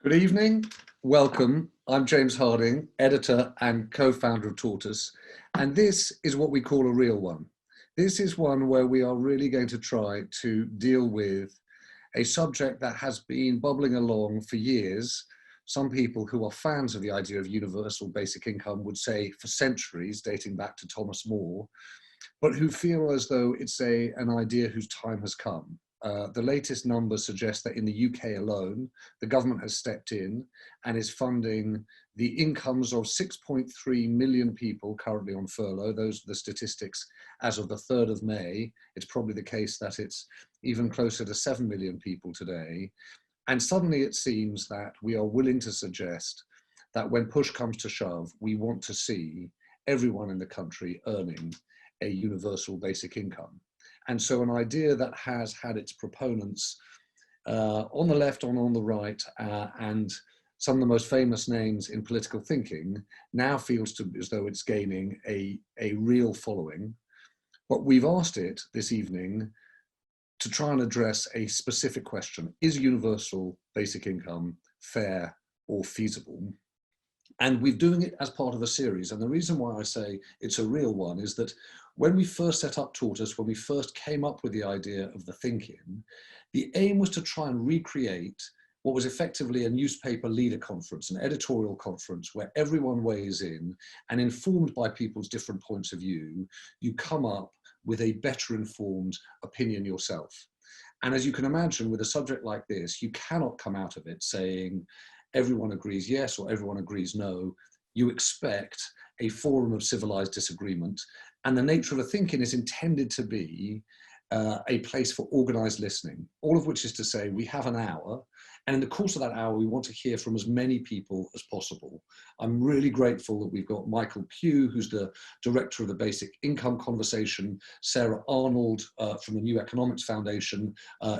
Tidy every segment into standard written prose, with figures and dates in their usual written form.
Good evening, welcome. I'm James Harding, editor and co-founder of Tortoise, and this is what we call a real one. This is one where we are really going to try to deal with a subject that has been bubbling along for years. Some people who are fans of the idea of universal basic income would say for centuries, dating back to Thomas More, but who feel as though it's an idea whose time has come. The latest numbers suggest that in the UK alone, the government has stepped in and is funding the incomes of 6.3 million people currently on furlough. Those are the statistics as of the 3rd of May. It's probably the case that it's even closer to 7 million people today. And suddenly it seems that we are willing to suggest that when push comes to shove, we want to see everyone in the country earning a universal basic income. And so an idea that has had its proponents on the left, on the right, and some of the most famous names in political thinking now feels as though it's gaining a real following. But we've asked it this evening to try and address a specific question. Is universal basic income fair or feasible? And we're doing it as part of a series. And the reason why I say it's a real one is that when we first set up Tortoise, when we first came up with the idea of the thinking, the aim was to try and recreate what was effectively a newspaper leader conference, an editorial conference where everyone weighs in, and informed by people's different points of view, you come up with a better informed opinion yourself. And as you can imagine, with a subject like this, you cannot come out of it saying everyone agrees yes or everyone agrees no. You expect a forum of civilized disagreement, and the nature of a thinking is intended to be a place for organized listening, all of which is to say we have an hour, and in the course of that hour we want to hear from as many people as possible. I'm really grateful that we've got Michael Pugh, who's the director of the Basic Income Conversation, Sarah Arnold from the New Economics Foundation,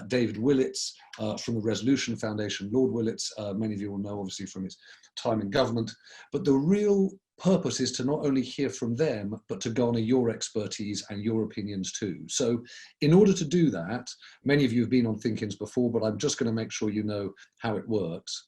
David Willits from the Resolution Foundation, Lord Willits, many of you will know obviously from his time in government, but the real purpose is to not only hear from them, but to garner your expertise and your opinions too. So in order to do that, many of you have been on Think-Ins before, but I'm just going to make sure you know how it works.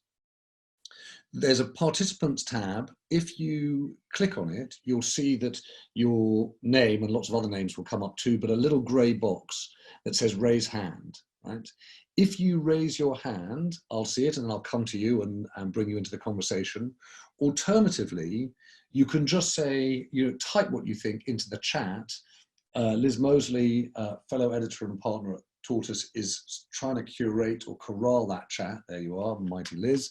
There's a participants tab. If you click on it, you'll see that your name and lots of other names will come up too, but a little gray box that says raise hand, right? If you raise your hand, I'll see it and then I'll come to you and bring you into the conversation. Alternatively, you can just say, type what you think into the chat. Liz Mosley, fellow editor and partner at Tortoise, is trying to curate or corral that chat. There you are, mighty Liz.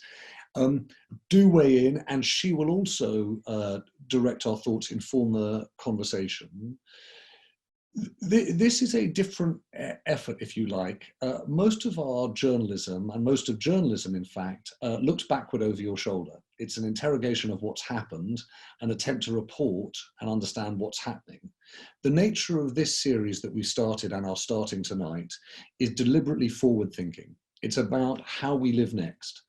Do weigh in, and she will also direct our thoughts, inform the conversation. This is a different effort, if you like. Most of our journalism, and most of journalism, in fact, looks backward over your shoulder. It's an interrogation of what's happened, an attempt to report and understand what's happening. The nature of this series that we started and are starting tonight is deliberately forward-thinking. It's about how we live next.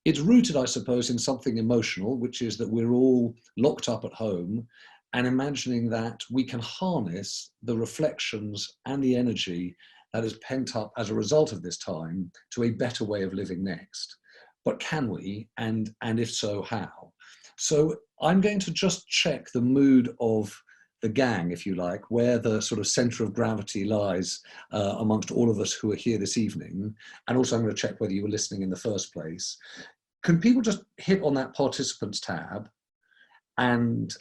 It's rooted, I suppose, in something emotional, which is that we're all locked up at home, and imagining that we can harness the reflections and the energy that is pent up as a result of this time to a better way of living next. But can we? And if so, how? So I'm going to just check the mood of the gang, if you like, where the sort of center of gravity lies amongst all of us who are here this evening. And also I'm going to check whether you were listening in the first place. Can people just hit on that participants tab and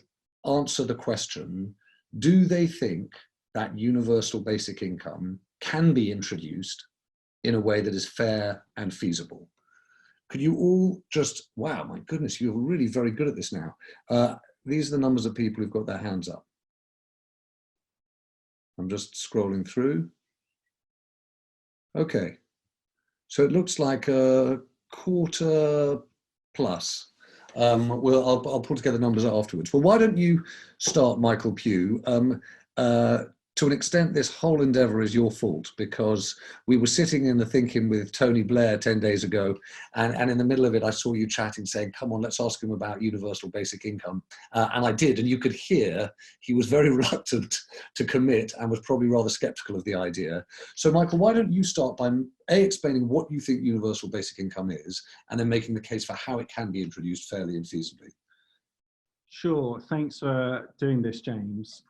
answer the question, do they think that universal basic income can be introduced in a way that is fair and feasible? Could you all just, wow, my goodness, you're really very good at this now. These are the numbers of people who've got their hands up. I'm just scrolling through. Okay, so it looks like a quarter plus. I'll pull together numbers afterwards. Well, why don't you start, Michael Pugh? to an extent, this whole endeavour is your fault, because we were sitting in the thinking with Tony Blair 10 days ago, and in the middle of it, I saw you chatting, saying, come on, let's ask him about universal basic income. And I did, and you could hear he was very reluctant to commit and was probably rather sceptical of the idea. So Michael, why don't you start by explaining what you think universal basic income is, and then making the case for how it can be introduced fairly and feasibly. Sure, thanks for doing this, James.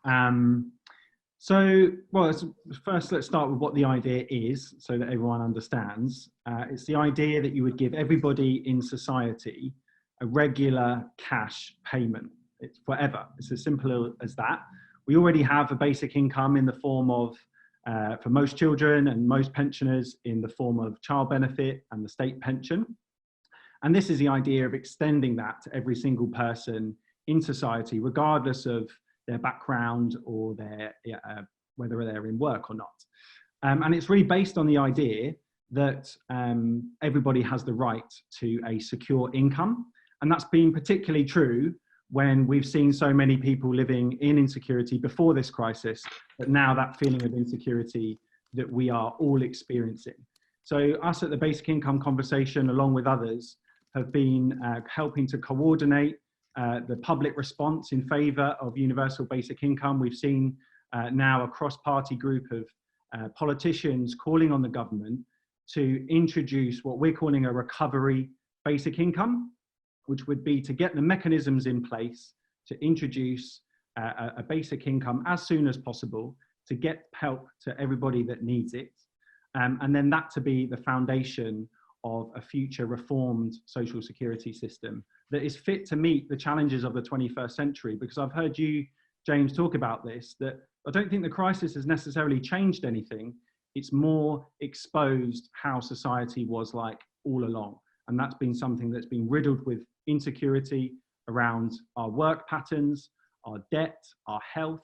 First let's start with what the idea is so that everyone understands. It's the idea that you would give everybody in society a regular cash payment. It's forever. It's as simple as that. We already have a basic income in the form of, for most children and most pensioners, in the form of child benefit and the state pension. And this is the idea of extending that to every single person in society, regardless of their background or their whether they're in work or not. And it's really based on the idea that everybody has the right to a secure income. And that's been particularly true when we've seen so many people living in insecurity before this crisis, but now that feeling of insecurity that we are all experiencing. So us at the Basic Income Conversation, along with others, have been helping to coordinate the public response in favour of universal basic income. We've seen now a cross-party group of politicians calling on the government to introduce what we're calling a recovery basic income, which would be to get the mechanisms in place to introduce a basic income as soon as possible to get help to everybody that needs it. And then that to be the foundation of a future reformed social security system that is fit to meet the challenges of the 21st century. Because I've heard you, James, talk about this, that I don't think the crisis has necessarily changed anything. It's more exposed how society was like all along. And that's been something that's been riddled with insecurity around our work patterns, our debt, our health,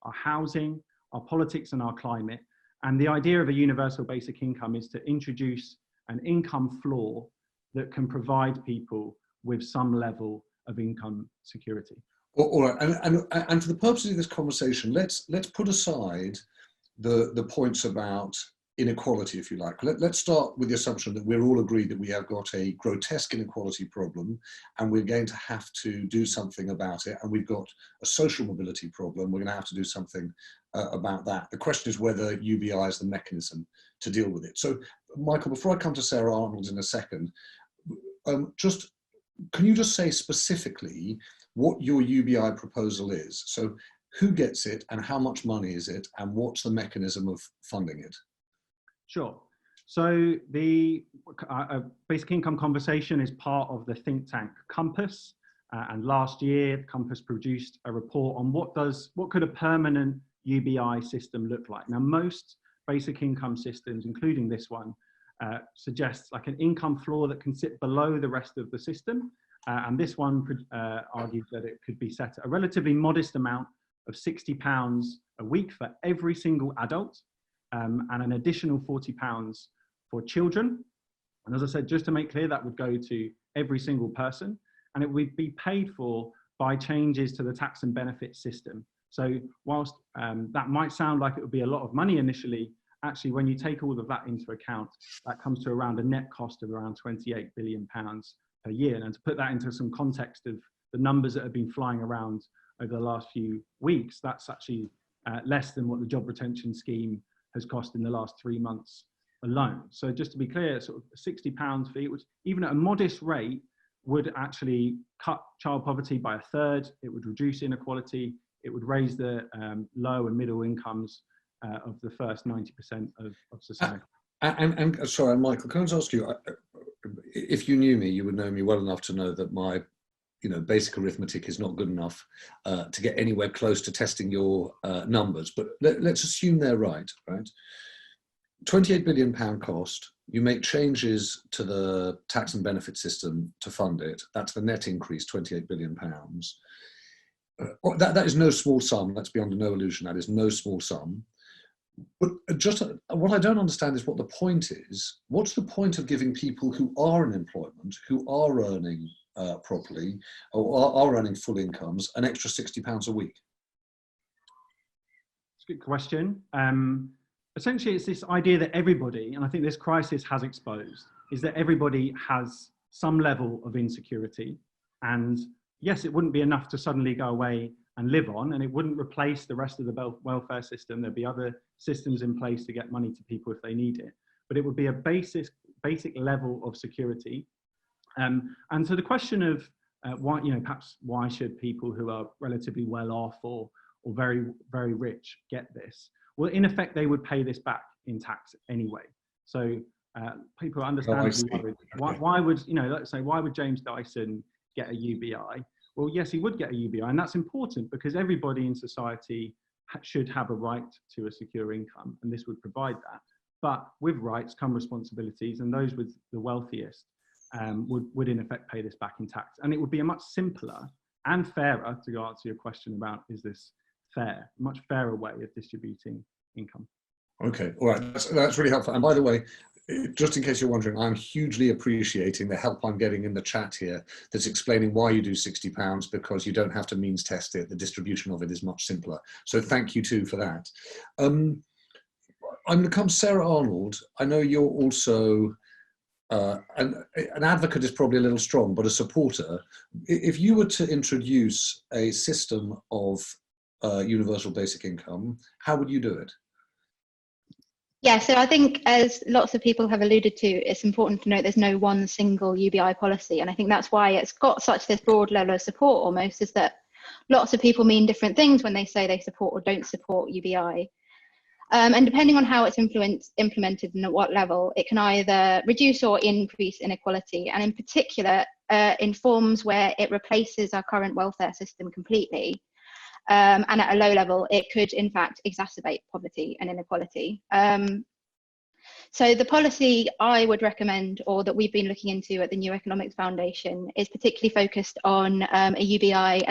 our housing, our politics and our climate. And the idea of a universal basic income is to introduce an income floor that can provide people with some level of income security. All right, and for the purposes of this conversation, let's put aside the points about inequality, if you like. Let's start with the assumption that we're all agreed that we have got a grotesque inequality problem and we're going to have to do something about it, and we've got a social mobility problem. We're going to have to do something about that. The question is whether UBI is the mechanism to deal with it. So, Michael, before I come to Sarah Arnold in a second, can you just say specifically what your UBI proposal is? So who gets it and how much money is it and what's the mechanism of funding it? Sure. So the Basic Income Conversation is part of the think tank Compass. And last year, Compass produced a report on what could a permanent UBI system look like. Now, most basic income systems, including this one, suggests like an income floor that can sit below the rest of the system. And this one argues that it could be set at a relatively modest amount of £60 a week for every single adult, and an additional £40 for children. And as I said, just to make clear, that would go to every single person, and it would be paid for by changes to the tax and benefit system. So whilst that might sound like it would be a lot of money initially, actually, when you take all of that into account, that comes to around a net cost of around £28 billion per year. And to put that into some context of the numbers that have been flying around over the last few weeks, that's actually less than what the job retention scheme has cost in the last 3 months alone. So just to be clear, sort of £60 fee, which even at a modest rate would actually cut child poverty by a third. It would reduce inequality. It would raise the low and middle incomes of the first 90% of society. And sorry, Michael, can I just ask you, if you knew me, you would know me well enough to know that my basic arithmetic is not good enough to get anywhere close to testing your numbers, but let's assume they're right? £28 billion cost, you make changes to the tax and benefit system to fund it, that's the net increase, £28 billion. That is no small sum, let's be under no illusion, that is no small sum. But just what I don't understand is what the point is. What's the point of giving people who are in employment, who are earning properly, or are earning full incomes, an extra £60 a week? a good question. Essentially, it's this idea that everybody, and I think this crisis has exposed, is that everybody has some level of insecurity. And yes, it wouldn't be enough to suddenly go away and live on, and it wouldn't replace the rest of the welfare system. There'd be other systems in place to get money to people if they need it, but it would be a basic level of security. And so the question of why, perhaps why should people who are relatively well off or very, very rich get this? Well, in effect, they would pay this back in tax anyway. So people understand why would, let's say, why would James Dyson get a UBI? Well, yes, he would get a UBI, and that's important because everybody in society should have a right to a secure income, and this would provide that. But with rights come responsibilities, and those with the wealthiest would in effect pay this back in tax. And it would be a much simpler and fairer, to answer your question about is this fair, much fairer way of distributing income. Okay, all right, that's really helpful. And by the way, just in case you're wondering, I'm hugely appreciating the help I'm getting in the chat here that's explaining why you do £60, because you don't have to means test it. The distribution of it is much simpler. So thank you too for that. I'm going to come Sarah Arnold. I know you're also an advocate is probably a little strong, but a supporter. If you were to introduce a system of universal basic income, how would you do it? Yeah, so I think, as lots of people have alluded to, it's important to note there's no one single UBI policy. And I think that's why it's got such this broad level of support almost, is that lots of people mean different things when they say they support or don't support UBI. And depending on how it's implemented and at what level, it can either reduce or increase inequality. And in particular, in forms where it replaces our current welfare system completely. And at a low level, it could in fact exacerbate poverty and inequality. So the policy I would recommend, or that we've been looking into at the New Economics Foundation, is particularly focused on a UBI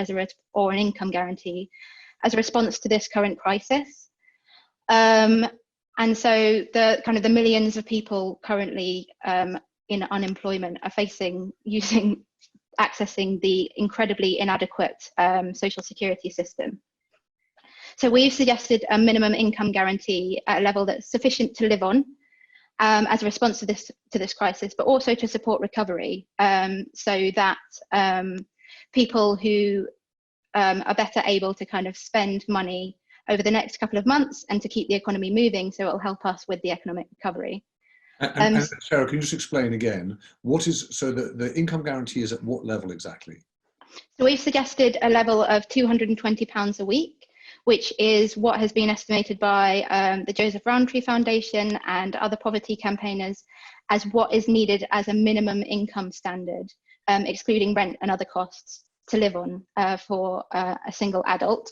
or an income guarantee as a response to this current crisis. And so the millions of people currently in unemployment are accessing the incredibly inadequate social security system. So we've suggested a minimum income guarantee at a level that's sufficient to live on as a response to this crisis, but also to support recovery, so that people who are better able to kind of spend money over the next couple of months and to keep the economy moving, so it'll help us with the economic recovery. And Sarah, can you just explain again, the income guarantee is at what level exactly? So we've suggested a level of £220 a week, which is what has been estimated by the Joseph Rowntree Foundation and other poverty campaigners as what is needed as a minimum income standard, excluding rent and other costs, to live on for a single adult.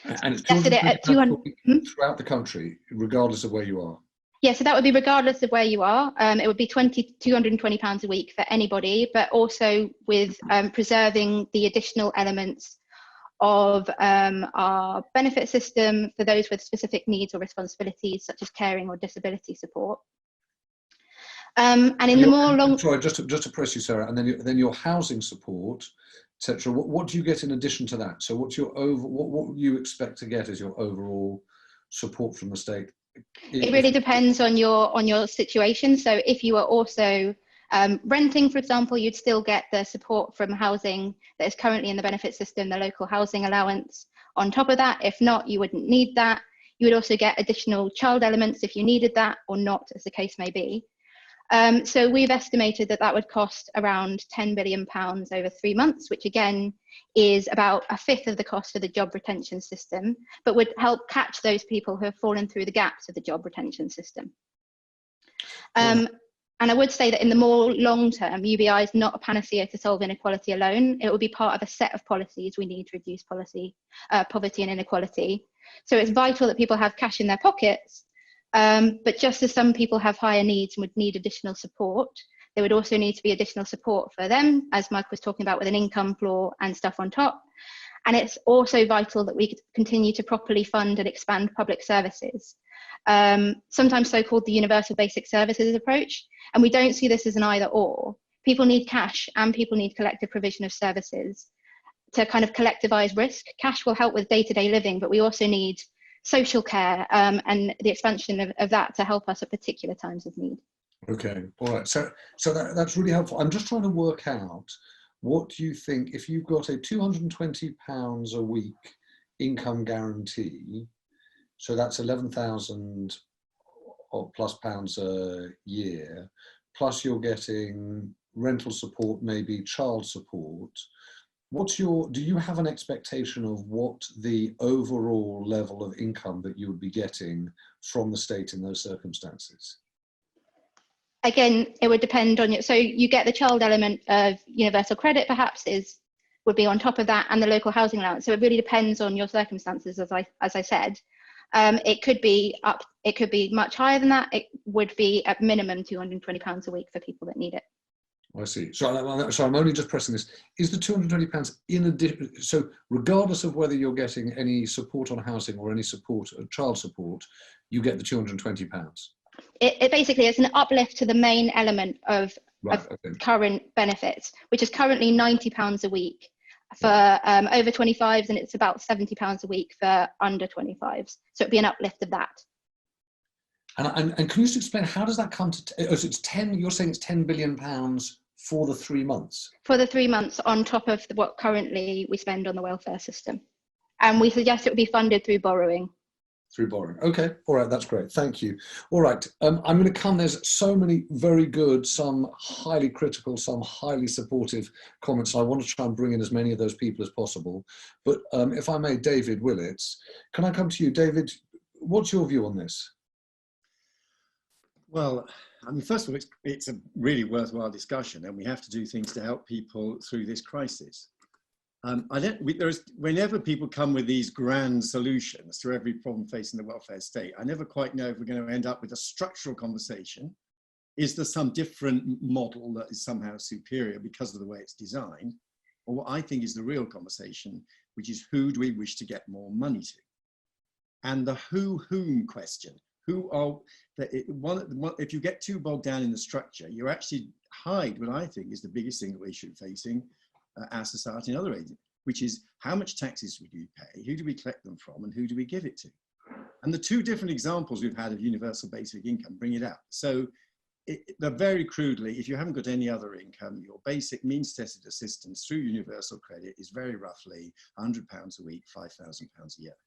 And it's £220 throughout the country, regardless of where you are? Yeah, so that would be regardless of where you are. It would be £220 a week for anybody, but also with preserving the additional elements of our benefit system for those with specific needs or responsibilities, such as caring or disability support. And in the more long... Sorry, just to press you, Sarah, and then your housing support, etc. What do you get in addition to that? So what you expect to get as your overall support from the state? It really depends on your situation. So if you are also renting, for example, you'd still get the support from housing that is currently in the benefit system, the local housing allowance. On top of that, if not, you wouldn't need that. You would also get additional child elements if you needed that or not, as the case may be. So we've estimated that would cost around £10 billion over 3 months, which again is about a fifth of the cost of the job retention system, but would help catch those people who have fallen through the gaps of the job retention system. And I would say that in the more long term, UBI is not a panacea to solve inequality alone. It will be part of a set of policies we need to reduce poverty and inequality. So it's vital that people have cash in their pockets. But just as some people have higher needs and would need additional support, there would also need to be additional support for them, as Mike was talking about, with an income floor and stuff on top. And it's also vital that we continue to properly fund and expand public services, sometimes so-called the universal basic services approach. And we don't see this as an either or. People need cash and people need collective provision of services to kind of collectivize risk. Cash will help with day-to-day living, but we also need social care and the expansion of that to help us at particular times of need. Okay, all right. So that's really helpful. I'm just trying to work out, what do you think, if you've got a £220 a week income guarantee, so that's 11,000 or plus pounds a year, plus you're getting rental support, maybe child support. Do you have an expectation of what the overall level of income that you would be getting from the state in those circumstances? Again, it would depend on you. So you get the child element of universal credit, perhaps would be on top of that, and the local housing allowance. So it really depends on your circumstances, as I said. It could be much higher than that. It would be at minimum £220 a week for people that need it. I see. So I'm only just pressing this. Is the £220 in addition? So regardless of whether you're getting any support on housing or any support, child support, you get the £220. It basically is an uplift to the main element of current benefits, which is currently £90 a week for over 25s, and it's about £70 a week for under 25s. So it'd be an uplift of that. And can you just explain, how does that come to, so it's 10, you're saying it's £10 billion for the 3 months? For the 3 months on top of what currently we spend on the welfare system. And we suggest it would be funded through borrowing. Through borrowing. Okay, all right, that's great, thank you. All right, I'm going to there's so many very good, some highly critical, some highly supportive comments. I want to try and bring in as many of those people as possible. But if I may, David Willits, can I come to you? David, what's your view on this? Well, I mean, first of all, it's a really worthwhile discussion, and we have to do things to help people through this crisis. Whenever people come with these grand solutions to every problem facing the welfare state, I never quite know if we're going to end up with a structural conversation. Is there some different model that is somehow superior because of the way it's designed? Or what I think is the real conversation, which is, who do we wish to get more money to? And the whom question. If you get too bogged down in the structure, you actually hide what I think is the biggest single issue facing our society and other areas, which is, how much taxes would you pay, who do we collect them from, and who do we give it to? And the two different examples we've had of universal basic income bring it out. So they're very crudely, if you haven't got any other income, your basic means tested assistance through universal credit is very roughly £100 a week, £5,000 a year.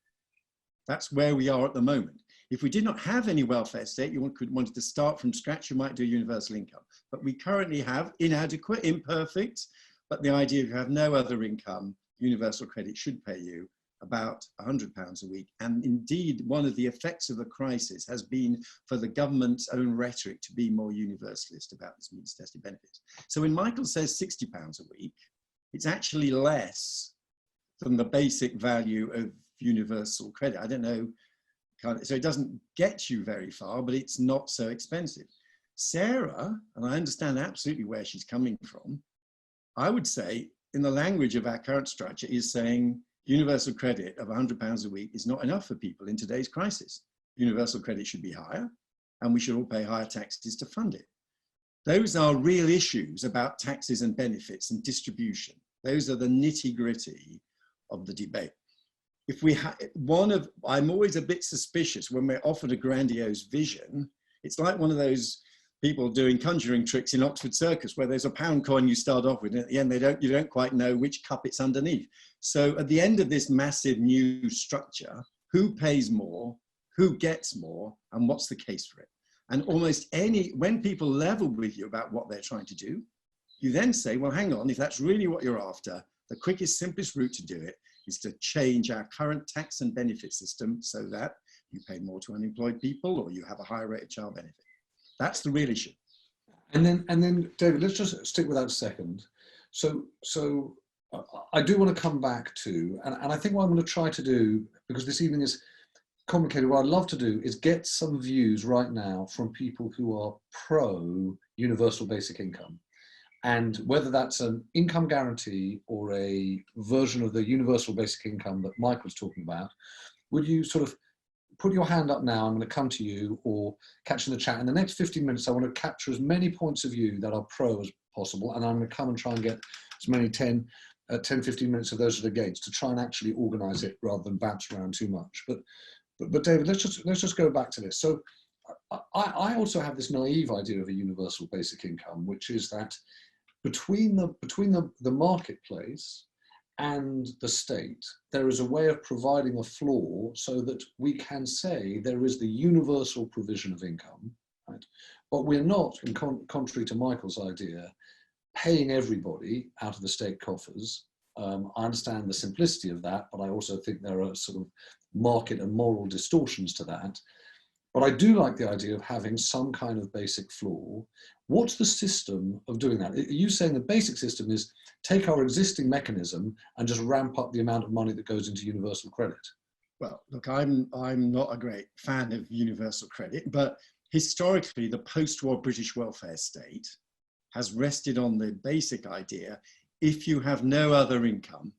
That's where we are at the moment. If we did not have any welfare state, you wanted to start from scratch, you might do universal income. But we currently have inadequate, imperfect, but the idea, if you have no other income, universal credit should pay you about £100 a week. And indeed, one of the effects of the crisis has been for the government's own rhetoric to be more universalist about this means tested benefits. So when Michael says £60 a week, it's actually less than the basic value of universal credit. I don't know, so it doesn't get you very far, but it's not so expensive. Sarah, and I understand absolutely where she's coming from, I would say, in the language of our current structure, is saying universal credit of £100 a week is not enough for people in today's crisis. Universal credit should be higher, and we should all pay higher taxes to fund it. Those are real issues about taxes and benefits and distribution. Those are the nitty-gritty of the debate. If we I'm always a bit suspicious when we're offered a grandiose vision. It's like one of those people doing conjuring tricks in Oxford Circus, where there's a pound coin you start off with, and at the end you don't quite know which cup it's underneath. So at the end of this massive new structure, who pays more, who gets more, and what's the case for it? And when people level with you about what they're trying to do, you then say, well, hang on, if that's really what you're after, the quickest, simplest route to do it is to change our current tax and benefit system so that you pay more to unemployed people, or you have a higher rate of child benefit. That's the real issue. And then, David, let's just stick with that a second. So I do want to come back to, and I think what I'm going to try to do, because this evening is complicated, what I'd love to do is get some views right now from people who are pro universal basic income. And whether that's an income guarantee or a version of the universal basic income that Mike was talking about, would you sort of put your hand up now? I'm going to come to you, or catch in the chat. In the next 15 minutes, I want to capture as many points of view that are pro as possible. And I'm going to come and try and get as many 10, 15 minutes of those at the gates to try and actually organize it rather than bounce around too much. But But David, let's just go back to this. So I also have this naive idea of a universal basic income, which is that between the marketplace and the state, there is a way of providing a floor so that we can say there is the universal provision of income, right? But we're not, contrary to Michael's idea, paying everybody out of the state coffers. I understand the simplicity of that, but I also think there are sort of market and moral distortions to that. But I do like the idea of having some kind of basic floor. What's the system of doing that? Are you saying the basic system is take our existing mechanism and just ramp up the amount of money that goes into universal credit? Well, look, I'm not a great fan of universal credit, but historically, the post-war British welfare state has rested on the basic idea, if you have no other income,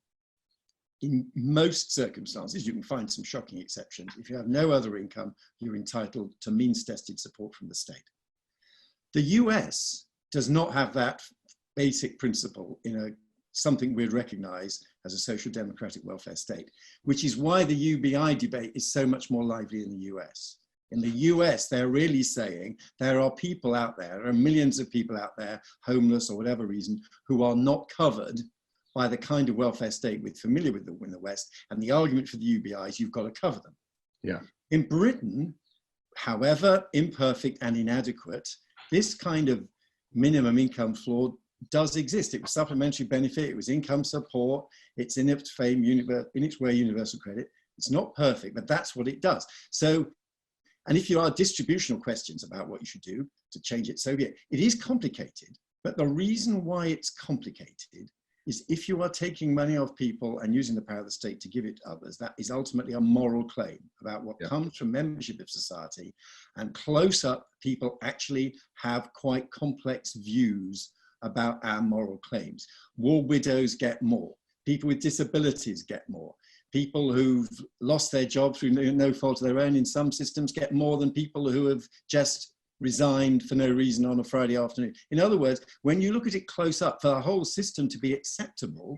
in most circumstances, you can find some shocking exceptions. If you have no other income, you're entitled to means-tested support from the state. The US does not have that basic principle in something we'd recognize as a social democratic welfare state, which is why the UBI debate is so much more lively in the US. In the US, they're really saying there are people out there are millions of people out there, homeless or whatever reason, who are not covered by the kind of welfare state we're familiar with in the West. And the argument for the UBI is you've got to cover them. Yeah. In Britain, however imperfect and inadequate, this kind of minimum income floor does exist. It was supplementary benefit, it was income support, it's in its way universal credit. It's not perfect, but that's what it does. So, and if you are distributional questions about what you should do to change it, so be it. It is complicated, but the reason why it's complicated is if you are taking money off people and using the power of the state to give it to others, that is ultimately a moral claim about what comes from membership of society. And close up, people actually have quite complex views about our moral claims. War widows get more. People with disabilities get more. People who've lost their job through no fault of their own in some systems get more than people who have just resigned for no reason on a Friday afternoon. In other words, when you look at it close up, for the whole system to be acceptable,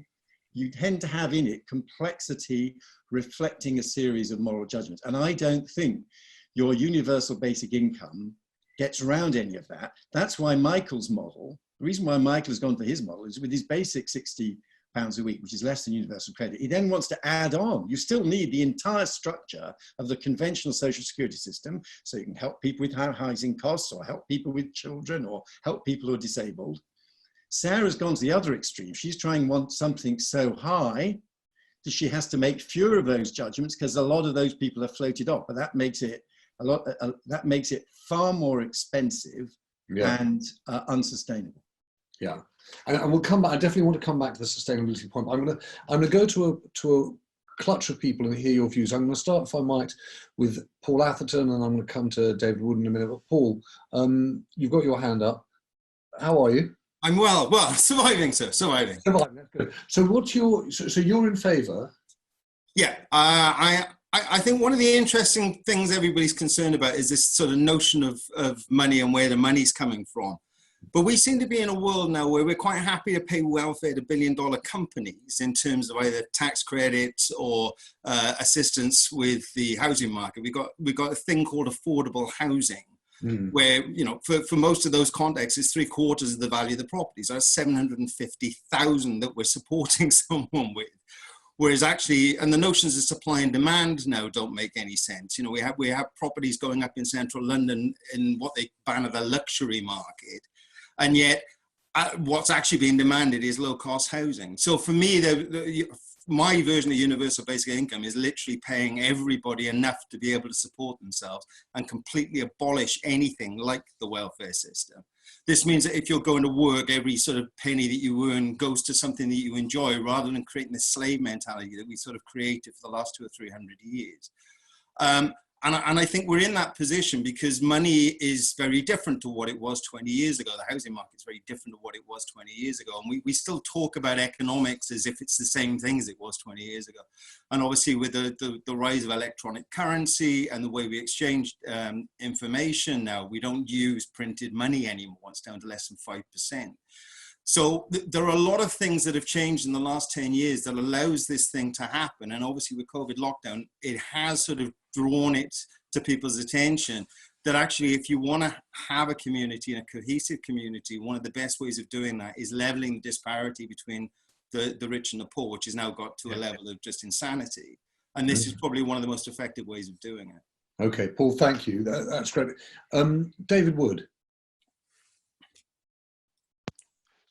you tend to have in it complexity reflecting a series of moral judgments. And I don't think your universal basic income gets around any of that. That's why Michael's model, the reason why Michael has gone for his model is with his basic £60 a week, which is less than universal credit. He then wants to add on. You still need the entire structure of the conventional social security system, so you can help people with housing costs, or help people with children, or help people who are disabled. Sarah's gone to the other extreme. She's trying to want something so high that she has to make fewer of those judgments because a lot of those people are floated off. But that makes it that makes it far more expensive and unsustainable. Yeah, and we'll come back. I definitely want to come back to the sustainability point. I'm gonna go to a clutch of people and hear your views. I'm going to start, if I might, with Paul Atherton, and I'm going to come to David Wood in a minute. But Paul, you've got your hand up. How are you? I'm well. Well, surviving, sir. Surviving. Surviving. That's good. So what's your? So you're in favour? Yeah, I think one of the interesting things everybody's concerned about is this sort of notion of money and where the money's coming from. But we seem to be in a world now where we're quite happy to pay welfare to billion-dollar companies in terms of either tax credits or assistance with the housing market. We've got a thing called affordable housing, where, you know, for most of those contexts, it's 3/4 of the value of the property. So that's 750,000 that we're supporting someone with. Whereas actually, and the notions of supply and demand now don't make any sense. You know, we have properties going up in central London in what they ban as a luxury market. And yet, what's actually being demanded is low-cost housing. So for me, my version of universal basic income is literally paying everybody enough to be able to support themselves and completely abolish anything like the welfare system. This means that if you're going to work, every sort of penny that you earn goes to something that you enjoy, rather than creating this slave mentality that we sort of created for the last 200 or 300 years. And I think we're in that position because money is very different to what it was 20 years ago. The housing market is very different to what it was 20 years ago. And we still talk about economics as if it's the same thing as it was 20 years ago. And obviously with the rise of electronic currency and the way we exchange information now, we don't use printed money anymore. It's down to less than 5%. So there are a lot of things that have changed in the last 10 years that allows this thing to happen. And obviously with COVID lockdown, it has sort of drawn it to people's attention, that actually if you want to have a community and a cohesive community, one of the best ways of doing that is leveling the disparity between the rich and the poor, which has now got to a level of just insanity. And this is probably one of the most effective ways of doing it. Okay, Paul, thank you. That's great. David Wood.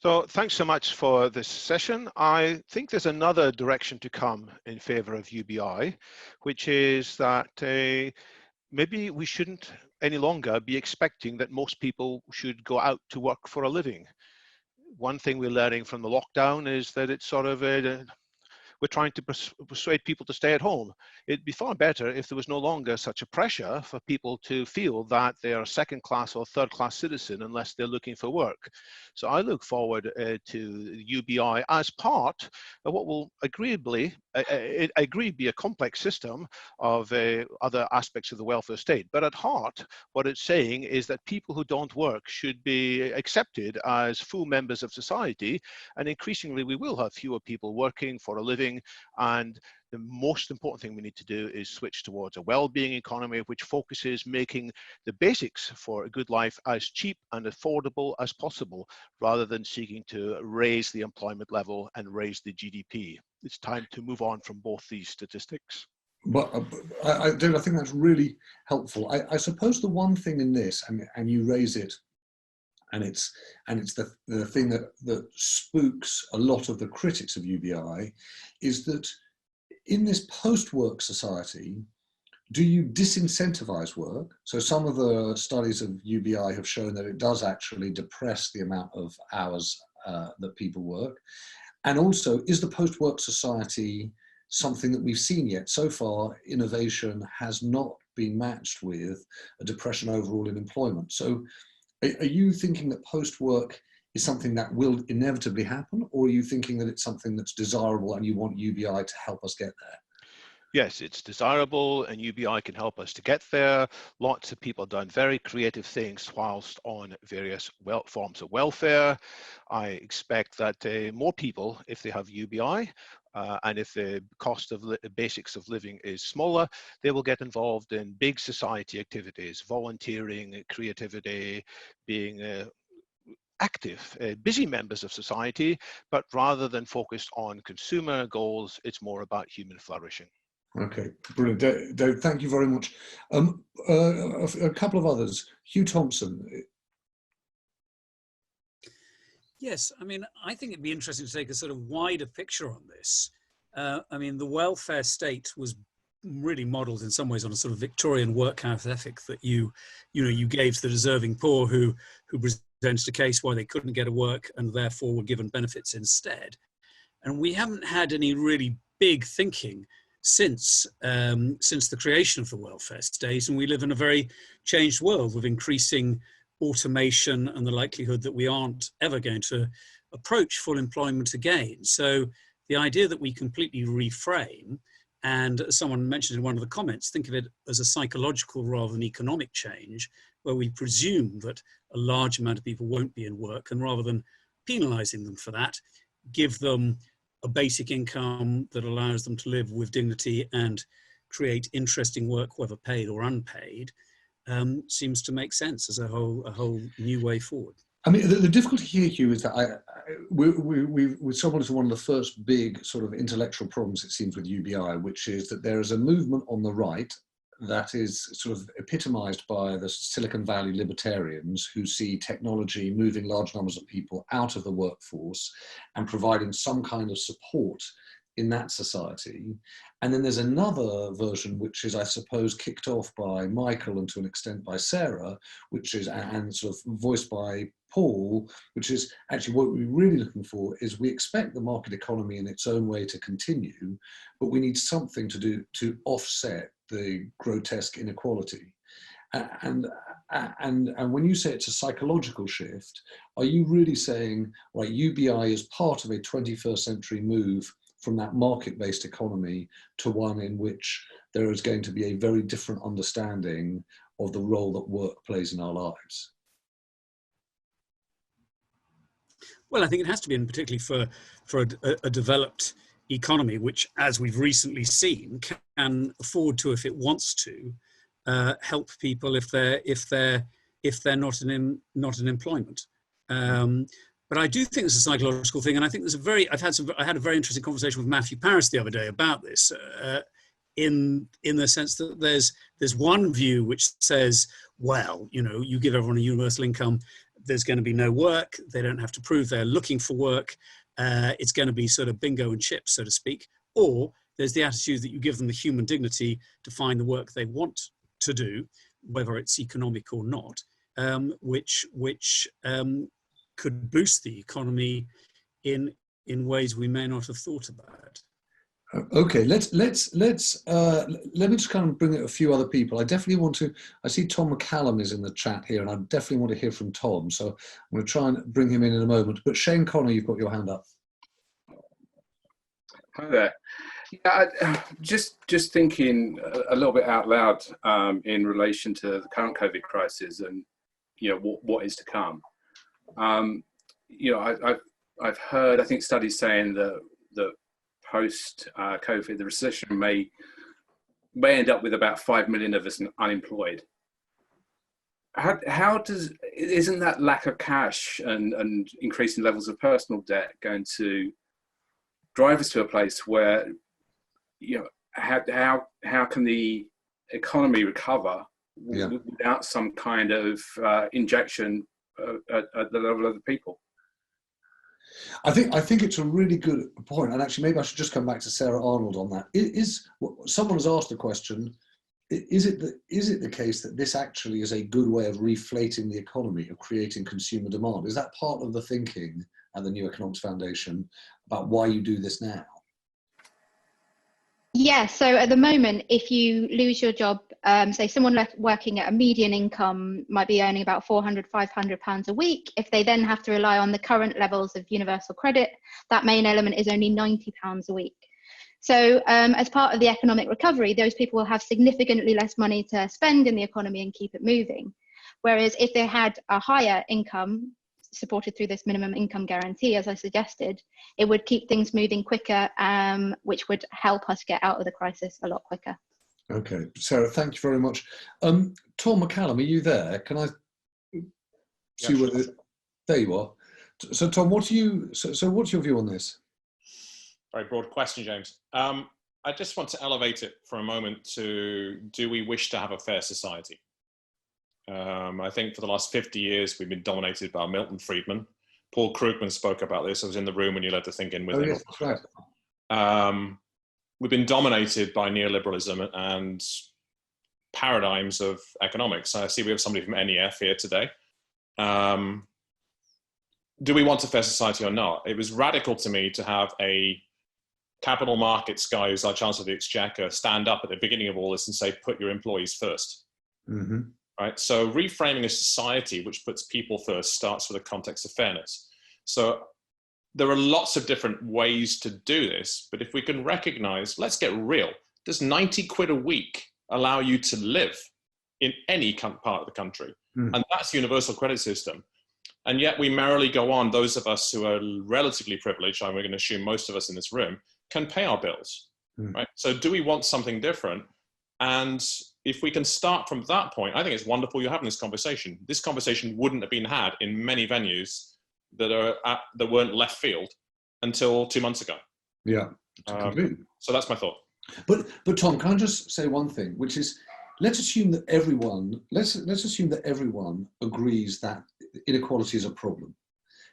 So thanks so much for this session. I think there's another direction to come in favor of UBI, which is that maybe we shouldn't any longer be expecting that most people should go out to work for a living. One thing we're learning from the lockdown is that it's sort of we're trying to persuade people to stay at home. It'd be far better if there was no longer such a pressure for people to feel that they are a second-class or third-class citizen unless they're looking for work. So I look forward to UBI as part of what will agreeably, I agree, be a complex system of other aspects of the welfare state. But at heart, what it's saying is that people who don't work should be accepted as full members of society, and increasingly we will have fewer people working for a living. And the most important thing we need to do is switch towards a well-being economy, which focuses making the basics for a good life as cheap and affordable as possible, rather than seeking to raise the employment level and raise the GDP. It's time to move on from both these statistics. But David, I think that's really helpful. I suppose the one thing in this, and you raise it, and it's the thing that spooks a lot of the critics of UBI, is that in this post-work society, do you disincentivize work? So some of the studies of UBI have shown that it does actually depress the amount of hours that people work. And also, is the post-work society something that we've seen yet? So far, innovation has not been matched with a depression overall in employment. So are you thinking that post-work is something that will inevitably happen, or are you thinking that it's something that's desirable and you want UBI to help us get there? Yes, it's desirable, and UBI can help us to get there. Lots of people have done very creative things whilst on various forms of welfare. I expect that more people, if they have UBI, and if the cost of basics of living is smaller, they will get involved in big society activities, volunteering, creativity, being active, busy members of society, but rather than focused on consumer goals, it's more about human flourishing. Okay, brilliant. Dave, thank you very much. A couple of others. Hugh Thompson. Yes, I mean, I think it'd be interesting to take a sort of wider picture on this. I mean, the welfare state was really modelled in some ways on a sort of Victorian workhouse ethic that you gave to the deserving poor who presented a case why they couldn't get a work and therefore were given benefits instead. And we haven't had any really big thinking since the creation of the welfare state, and we live in a very changed world with increasing automation and the likelihood that we aren't ever going to approach full employment again. So the idea that we completely reframe, and as someone mentioned in one of the comments, think of it as a psychological rather than economic change, where we presume that a large amount of people won't be in work, and rather than penalising them for that, give them a basic income that allows them to live with dignity and create interesting work, whether paid or unpaid, seems to make sense as a whole new way forward. I mean, the difficulty here, Hugh, is that we've stumbled into one of the first big sort of intellectual problems, it seems, with UBI, which is that there is a movement on the right that is sort of epitomized by the Silicon Valley libertarians who see technology moving large numbers of people out of the workforce and providing some kind of support in that society. And then there's another version, which is, I suppose, kicked off by Michael and to an extent by Sarah, which is, and sort of voiced by Paul, which is actually what we're really looking for is we expect the market economy in its own way to continue, but we need something to do to offset the grotesque inequality. And when you say it's a psychological shift, are you really saying, right, UBI is part of a 21st century move from that market-based economy to one in which there is going to be a very different understanding of the role that work plays in our lives? Well, I think it has to be, and particularly for a developed economy, which, as we've recently seen, can afford to, if it wants to, help people if they're not in employment. But I do think it's a psychological thing, and I think I had a very interesting conversation with Matthew Paris the other day about this, in the sense that there's one view which says, well, you give everyone a universal income, there's going to be no work, they don't have to prove they're looking for work, it's going to be sort of bingo and chips, so to speak. Or there's the attitude that you give them the human dignity to find the work they want to do, whether it's economic or not, which could boost the economy in ways we may not have thought about. Okay, let me just kind of bring a few other people. I definitely want to. I see Tom McCallum is in the chat here, and I definitely want to hear from Tom. So I'm going to try and bring him in a moment. But Shane Connor, you've got your hand up. Hi there. Yeah, just thinking a little bit out loud in relation to the current COVID crisis and what is to come. I've heard, I think, studies saying that post COVID, the recession may end up with about 5 million of us unemployed. Isn't that lack of cash and increasing levels of personal debt going to drive us to a place where, how can the economy recover without some kind of injection at the level of the people? I think it's a really good point, and actually maybe I should just come back to Sarah Arnold on that. Someone has asked the question: Is it the case that this actually is a good way of reflating the economy, of creating consumer demand? Is that part of the thinking at the New Economics Foundation about why you do this now? Yeah, so at the moment, if you lose your job, say someone left working at a median income might be earning about £400, £500 a week. If they then have to rely on the current levels of universal credit, that main element is only £90 a week. So as part of the economic recovery, those people will have significantly less money to spend in the economy and keep it moving. Whereas if they had a higher income, supported through this minimum income guarantee, as I suggested, it would keep things moving quicker, which would help us get out of the crisis a lot quicker. Okay, Sarah, thank you very much. Tom McCallum, are you there? Can I see whether... There you are. So Tom, what's your view on this? Very broad question, James. I just want to elevate it for a moment to, do we wish to have a fair society? I think for the last 50 years, we've been dominated by Milton Friedman. Paul Krugman spoke about this. I was in the room when you led the thinking with him. Yes, that's right. We've been dominated by neoliberalism and paradigms of economics. I see we have somebody from NEF here today. Do we want a fair society or not? It was radical to me to have a capital markets guy who's our Chancellor of the Exchequer stand up at the beginning of all this and say, put your employees first. Mm-hmm. Right? So reframing a society which puts people first starts with a context of fairness. So there are lots of different ways to do this, but if we can recognize, let's get real. Does 90 quid a week allow you to live in any part of the country? And that's universal credit system. And yet we merrily go on, those of us who are relatively privileged, and we're going to assume most of us in this room, can pay our bills, right? So do we want something different? And if we can start from that point, I think it's wonderful you're having this conversation. This conversation wouldn't have been had in many venues that weren't left field until 2 months ago. Yeah, so that's my thought. But Tom, can I just say one thing, which is, let's assume that everyone agrees that inequality is a problem.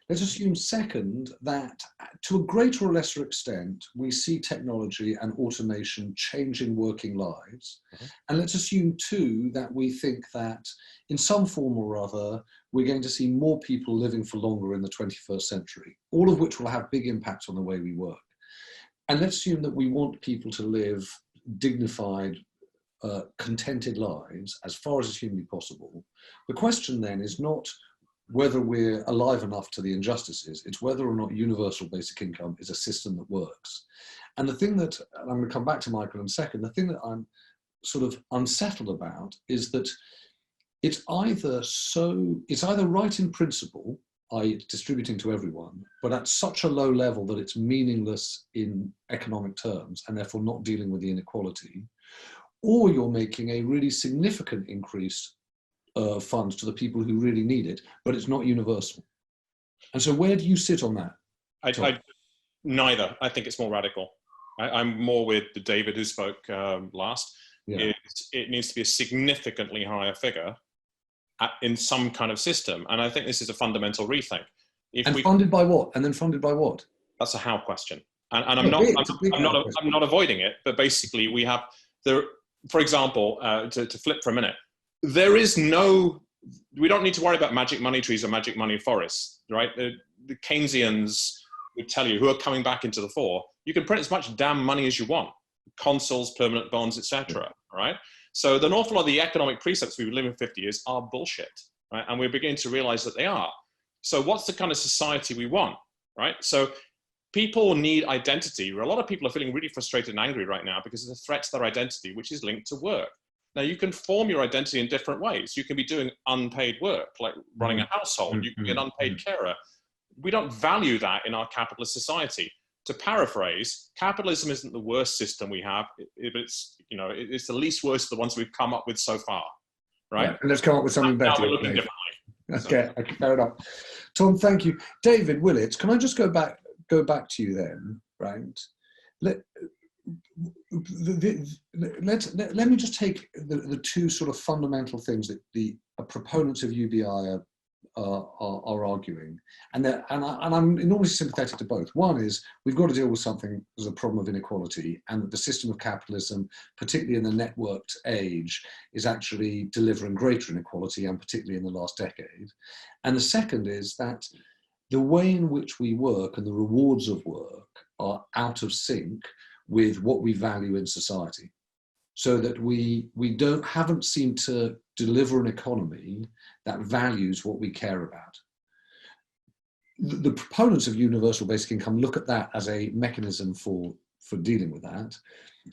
Let's assume, second, that to a greater or lesser extent, we see technology and automation changing working lives. And let's assume, too, that we think that in some form or other, we're going to see more people living for longer in the 21st century, all of which will have big impacts on the way we work. And let's assume that we want people to live dignified, contented lives as far as is humanly possible. The question then is not whether we're alive enough to the injustices, it's whether or not universal basic income is a system that works. And the thing that, and I'm going to come back to Michael in a second, the thing that I'm sort of unsettled about is that it's either right in principle i.e. distributing to everyone, but at such a low level that it's meaningless in economic terms and therefore not dealing with the inequality, or you're making a really significant increase of funds to the people who really need it, but it's not universal. And so where do you sit on that? Neither. I think it's more radical. I'm more with David, who spoke last. Yeah. It needs to be a significantly higher figure in some kind of system. And I think this is a fundamental rethink. Funded by what? And then funded by what? That's a how question. And I'm not avoiding it, but basically we have there, for example, to flip for a minute, we don't need to worry about magic money trees or magic money forests, right? The Keynesians would tell you, who are coming back into the fore, you can print as much damn money as you want, consols, permanent bonds, etc. Right? So an awful lot of the economic precepts we've been living for 50 years are bullshit, right? And we're beginning to realize that they are. So what's the kind of society we want, right? So people need identity. A lot of people are feeling really frustrated and angry right now because it's a threat to their identity, which is linked to work. Now, you can form your identity in different ways. You can be doing unpaid work, like running a household. You can be an unpaid carer. We don't value that in our capitalist society. To paraphrase, capitalism isn't the worst system we have. It's the least worst of the ones we've come up with so far, right? Yeah, and let's come up with something better. Now we're looking differently. Okay, fair enough. Tom, thank you. David Willits, can I just go back to you then, right? Let me just take the two sort of fundamental things that the proponents of UBI are arguing, and I'm enormously sympathetic to both. One is we've got to deal with something as a problem of inequality, and that the system of capitalism, particularly in the networked age, is actually delivering greater inequality, and particularly in the last decade. And the second is that the way in which we work and the rewards of work are out of sync with what we value in society, so that we haven't seemed to deliver an economy that values what we care about. The proponents of universal basic income look at that as a mechanism for dealing with that.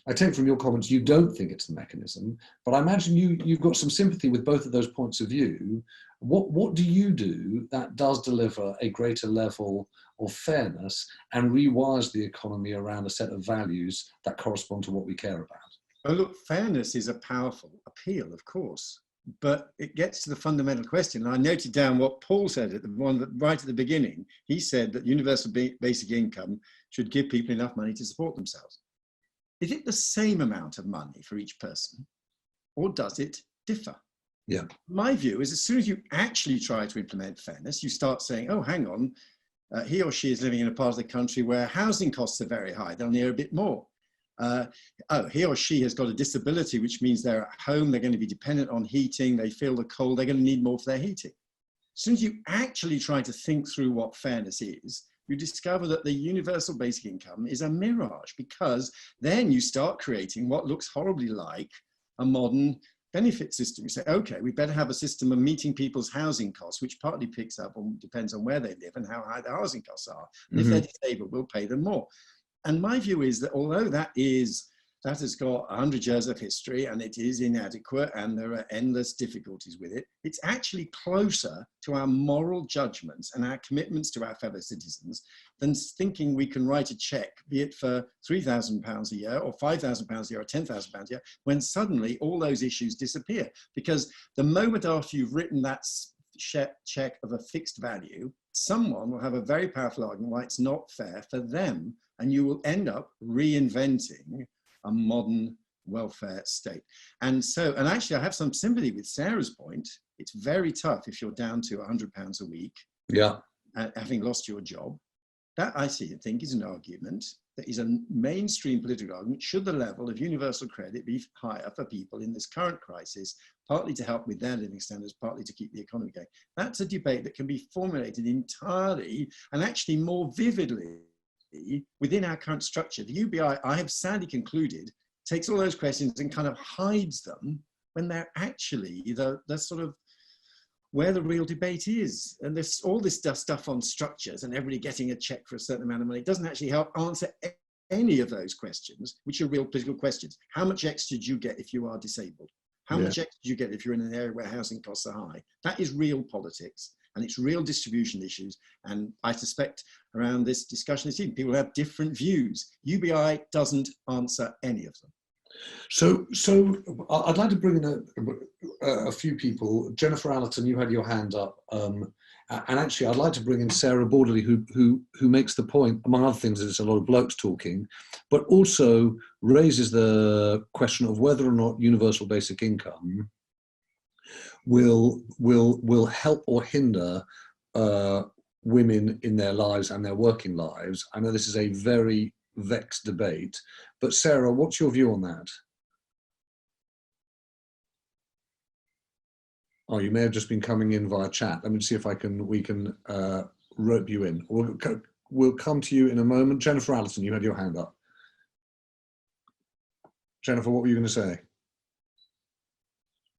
I take from your comments you don't think it's the mechanism, but I imagine you've got some sympathy with both of those points of view. What do you do that does deliver a greater level of fairness and rewires the economy around a set of values that correspond to what we care about? Oh, look, fairness is a powerful appeal, of course, but it gets to the fundamental question. And I noted down what Paul said right at the beginning. He said that universal basic income should give people enough money to support themselves. Is it the same amount of money for each person, or does it differ? Yeah. My view is as soon as you actually try to implement fairness, you start saying, oh, hang on, he or she is living in a part of the country where housing costs are very high. They'll need a bit more. He or she has got a disability, which means they're at home, they're going to be dependent on heating, they feel the cold, they're going to need more for their heating. As soon as you actually try to think through what fairness is, you discover that the universal basic income is a mirage, because then you start creating what looks horribly like a modern benefit system. You say, okay, we better have a system of meeting people's housing costs, which partly picks up on, depends on where they live and how high the housing costs are. And if they're disabled, we'll pay them more. And my view is that although that has got 100 years of history and it is inadequate and there are endless difficulties with it, it's actually closer to our moral judgments and our commitments to our fellow citizens than thinking we can write a check, be it for £3,000 a year or £5,000 a year or £10,000 a year, when suddenly all those issues disappear. Because the moment after you've written that check of a fixed value, someone will have a very powerful argument why it's not fair for them, and you will end up reinventing a modern welfare state. And actually I have some sympathy with Sarah's point. It's very tough if you're down to £100 a week, having lost your job. That I think is an argument that is a mainstream political argument. Should the level of universal credit be higher for people in this current crisis, partly to help with their living standards, partly to keep the economy going? That's a debate that can be formulated entirely and actually more vividly within our current structure. The UBI, I have sadly concluded, takes all those questions and kind of hides them when they're actually the sort of where the real debate is. And there's all this stuff on structures and everybody getting a check for a certain amount of money. It doesn't actually help answer any of those questions, which are real political questions. How much extra do you get if you are disabled? How much extra do you get if you're in an area where housing costs are high? That is real politics. And it's real distribution issues. And I suspect around this discussion this evening, people have different views. UBI doesn't answer any of them. So I'd like to bring in a few people. Jennifer Allerton, you had your hand up. And actually, I'd like to bring in Sarah Borderley, who makes the point, among other things, that it's a lot of blokes talking, but also raises the question of whether or not universal basic income will help or hinder women in their lives and their working lives. I know this is a very vexed debate, but Sarah, what's your view on that? Oh, you may have just been coming in via chat. Let me see if we can rope you in. We'll come to you in a moment. Jennifer Allison, you had your hand up. Jennifer, what were you going to say?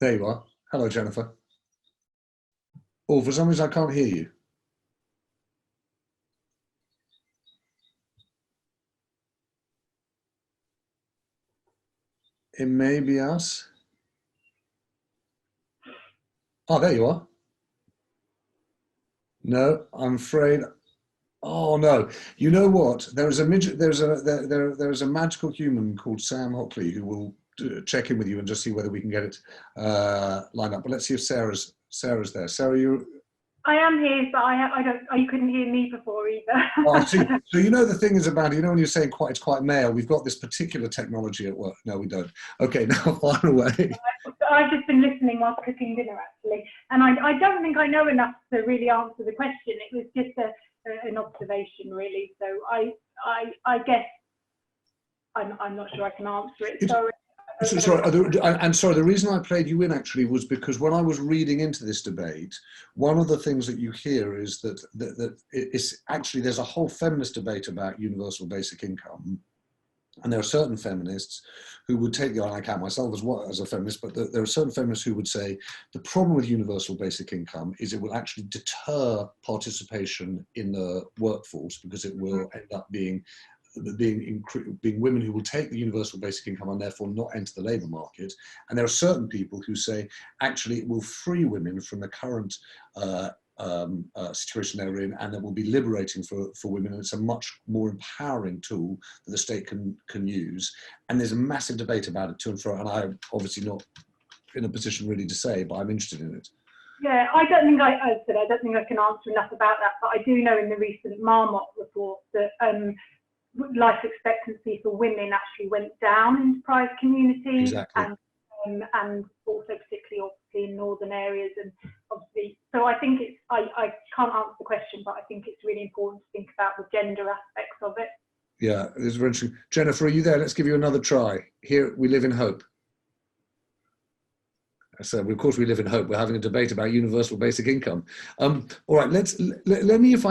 There you are. Hello, Jennifer. Oh, for some reason I can't hear you. It may be us. Oh, there you are. No, I'm afraid. Oh no! You know what? There's a magical human called Sam Hockley who will check in with you and just see whether we can get it lined up. But let's see if Sarah's there. Sarah, you. I am here, but you couldn't hear me before either. Oh, I see. So you know the thing is about, you know, when you're saying it's quite male, we've got this particular technology at work. No, we don't. Okay, now fire away. I've just been listening whilst cooking dinner, actually, and I don't think I know enough to really answer the question. It was just an observation, really. So I guess I'm not sure I can answer it. Sorry. Sorry, the reason I played you in actually was because when I was reading into this debate, one of the things that you hear is that it's actually, there's a whole feminist debate about universal basic income. And there are certain feminists who would take the, and I count myself as a feminist, but there are certain feminists who would say the problem with universal basic income is it will actually deter participation in the workforce because it will end up being women who will take the universal basic income and therefore not enter the labour market. And there are certain people who say actually it will free women from the current situation they're in, and it will be liberating for women, and it's a much more empowering tool that the state can use. And there's a massive debate about it to and fro, and I'm obviously not in a position really to say, but I'm interested in it. Yeah, I don't think I can answer enough about that, but I do know in the recent Marmot report that life expectancy for women actually went down in deprived communities. Exactly. And also particularly obviously in northern areas, and obviously, so I think it's, I can't answer the question, but I think it's really important to think about the gender aspects of it. Yeah, it's very interesting. Jennifer, are you there? Let's give you another try. Here, we live in hope. So, of course, we live in hope. We're having a debate about universal basic income. All right, let me, if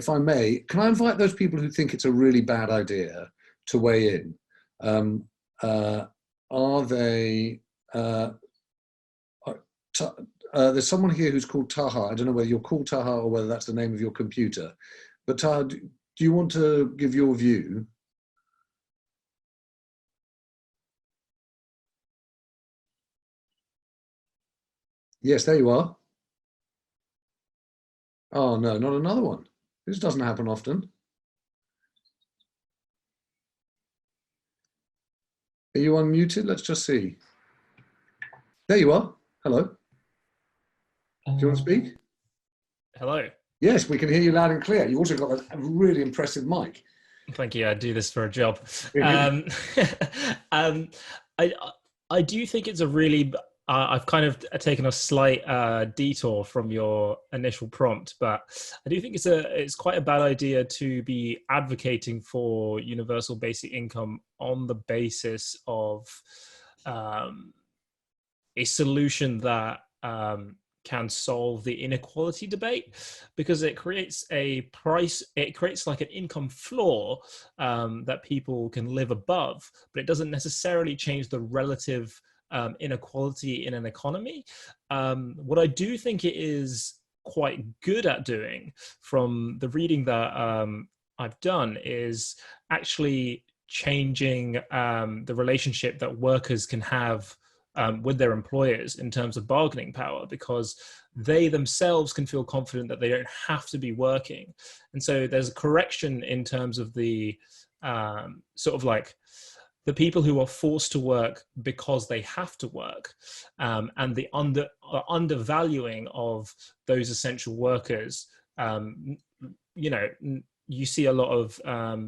I may, can I invite those people who think it's a really bad idea to weigh in? Are they? There's someone here who's called Taha. I don't know whether you're called Taha or whether that's the name of your computer. But Taha, do you want to give your view? Yes, there you are. Oh, no, not another one. This doesn't happen often. Are you unmuted? Let's just see. There you are. Hello. Do you want to speak? Hello. Yes, we can hear you loud and clear. You also got a really impressive mic. Thank you. I do this for a job. I do think it's a really... I've kind of taken a slight detour from your initial prompt, but I do think it's quite a bad idea to be advocating for universal basic income on the basis of a solution that can solve the inequality debate, because it creates like an income floor that people can live above, but it doesn't necessarily change the relative inequality in an economy. What I do think it is quite good at doing, from the reading that I've done, is actually changing the relationship that workers can have with their employers in terms of bargaining power, because they themselves can feel confident that they don't have to be working. And so there's a correction in terms of the sort of like the people who are forced to work because they have to work, and the undervaluing of those essential workers. You see a lot of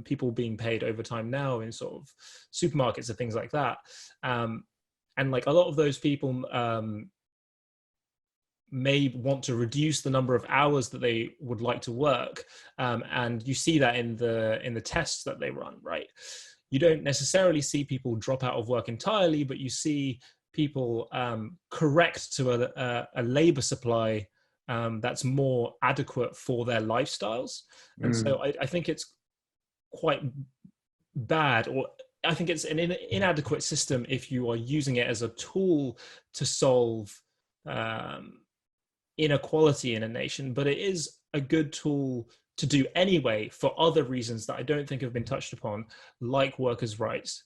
people being paid overtime now in sort of supermarkets and things like that. And like a lot of those people may want to reduce the number of hours that they would like to work. And you see that in the tests that they run, right? You don't necessarily see people drop out of work entirely, but you see people correct to a labor supply that's more adequate for their lifestyles. And so I think it's quite bad, or I think it's an inadequate system if you are using it as a tool to solve inequality in a nation, but it is a good tool to do anyway for other reasons that I don't think have been touched upon, like workers' rights.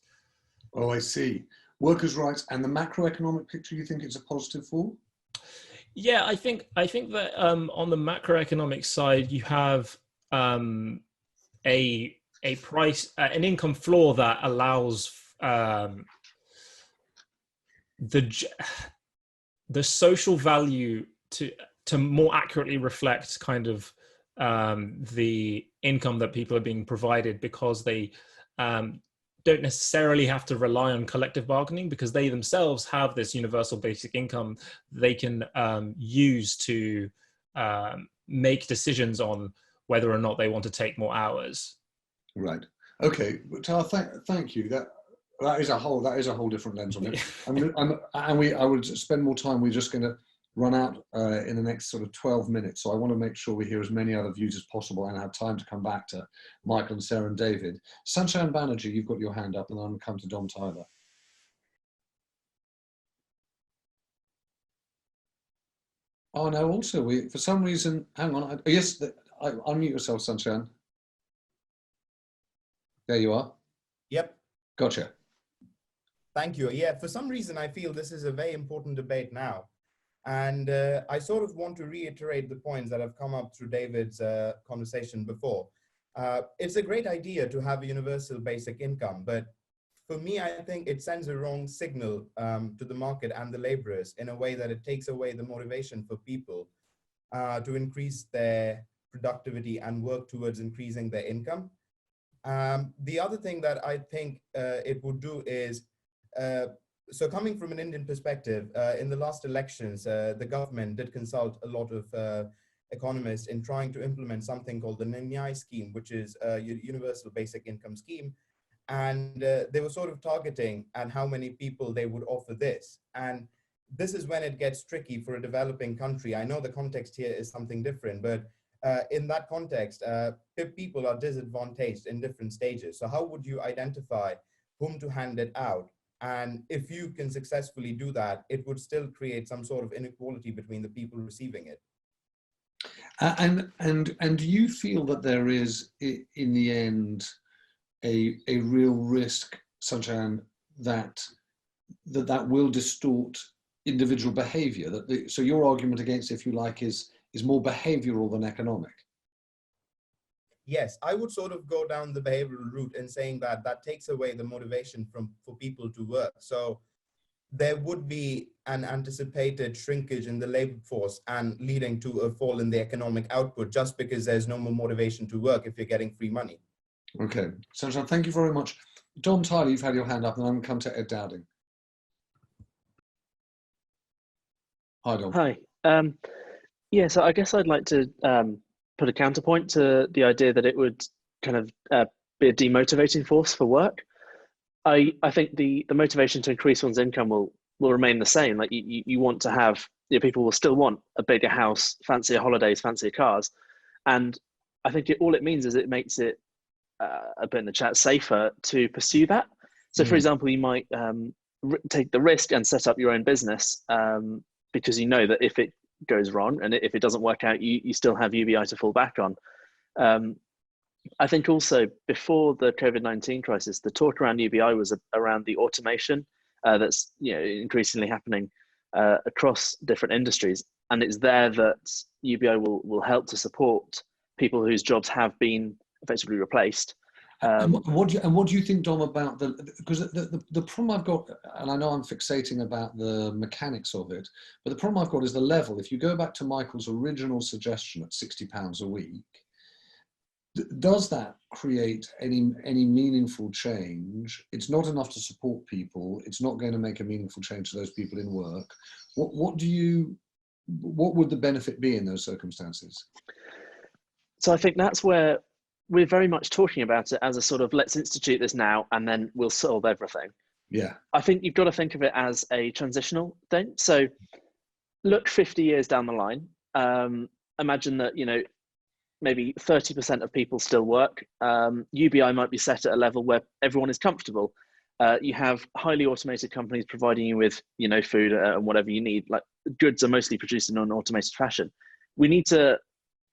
Oh, I see. Workers' rights and the macroeconomic picture, you think it's a positive for? Yeah, I think that on the macroeconomic side, you have a price, an income floor that allows the social value to more accurately reflect kind of the income that people are being provided, because they don't necessarily have to rely on collective bargaining, because they themselves have this universal basic income they can use to make decisions on whether or not they want to take more hours. Right. Okay. Tara, thank you. That is a whole different lens on it. I would spend more time. We're just going to run out in the next sort of 12 minutes. So I want to make sure we hear as many other views as possible and have time to come back to Michael and Sarah and David. Sunshine Banerjee, you've got your hand up, and then I'm going to come to Dom Tyler. Oh no, also for some reason, hang on. Yes, unmute yourself, Sunshine. There you are. Yep. Gotcha. Thank you. Yeah, for some reason, I feel this is a very important debate now. And I sort of want to reiterate the points that have come up through David's conversation before. It's a great idea to have a universal basic income, but for me, I think it sends a wrong signal to the market and the laborers in a way that it takes away the motivation for people to increase their productivity and work towards increasing their income. The other thing that I think it would do is, so coming from an Indian perspective, in the last elections, the government did consult a lot of economists in trying to implement something called the Nyai scheme, which is a universal basic income scheme. And they were sort of targeting at how many people they would offer this. And this is when it gets tricky for a developing country. I know the context here is something different, but in that context, people are disadvantaged in different stages. So how would you identify whom to hand it out? And if you can successfully do that, it would still create some sort of inequality between the people receiving it. And do you feel that there is, in the end, a real risk, Sunshine, that will distort individual behaviour? So your argument against, if you like, is more behavioural than economic? Yes, I would sort of go down the behavioral route in saying that that takes away the motivation for people to work. So there would be an anticipated shrinkage in the labor force and leading to a fall in the economic output just because there's no more motivation to work if you're getting free money. Okay, Sunshine, thank you very much. Dom Tyler, you've had your hand up, and I'm going to come to Ed Dowding. Hi, Dom. Hi. Yeah, so I guess I'd like to put a counterpoint to the idea that it would kind of be a demotivating force for work. I think the motivation to increase one's income will remain the same. Like you want to have, people will still want a bigger house, fancier holidays, fancier cars. And I think all it means is it makes it, a bit in the chat, safer to pursue that. So for example, you might take the risk and set up your own business because you know that if it goes wrong and if it doesn't work out, you still have UBI to fall back on. I think also before the COVID-19 crisis, the talk around UBI was around the automation that's increasingly happening across different industries. and it's there that UBI will help to support people whose jobs have been effectively replaced. And what do you think, Dom, about because the problem I've got, and I know I'm fixating about the mechanics of it, but the problem I've got is the level. If you go back to Michael's original suggestion at £60 a week, does that create any meaningful change? It's not enough to support people. It's not going to make a meaningful change to those people in work. What would the benefit be in those circumstances? So I think that's where we're very much talking about it as a sort of, let's institute this now and then we'll solve everything. Yeah. I think you've got to think of it as a transitional thing. So look 50 years down the line. Imagine that, maybe 30% of people still work. UBI might be set at a level where everyone is comfortable. You have highly automated companies providing you with, food and whatever you need. Like, goods are mostly produced in an automated fashion. We need to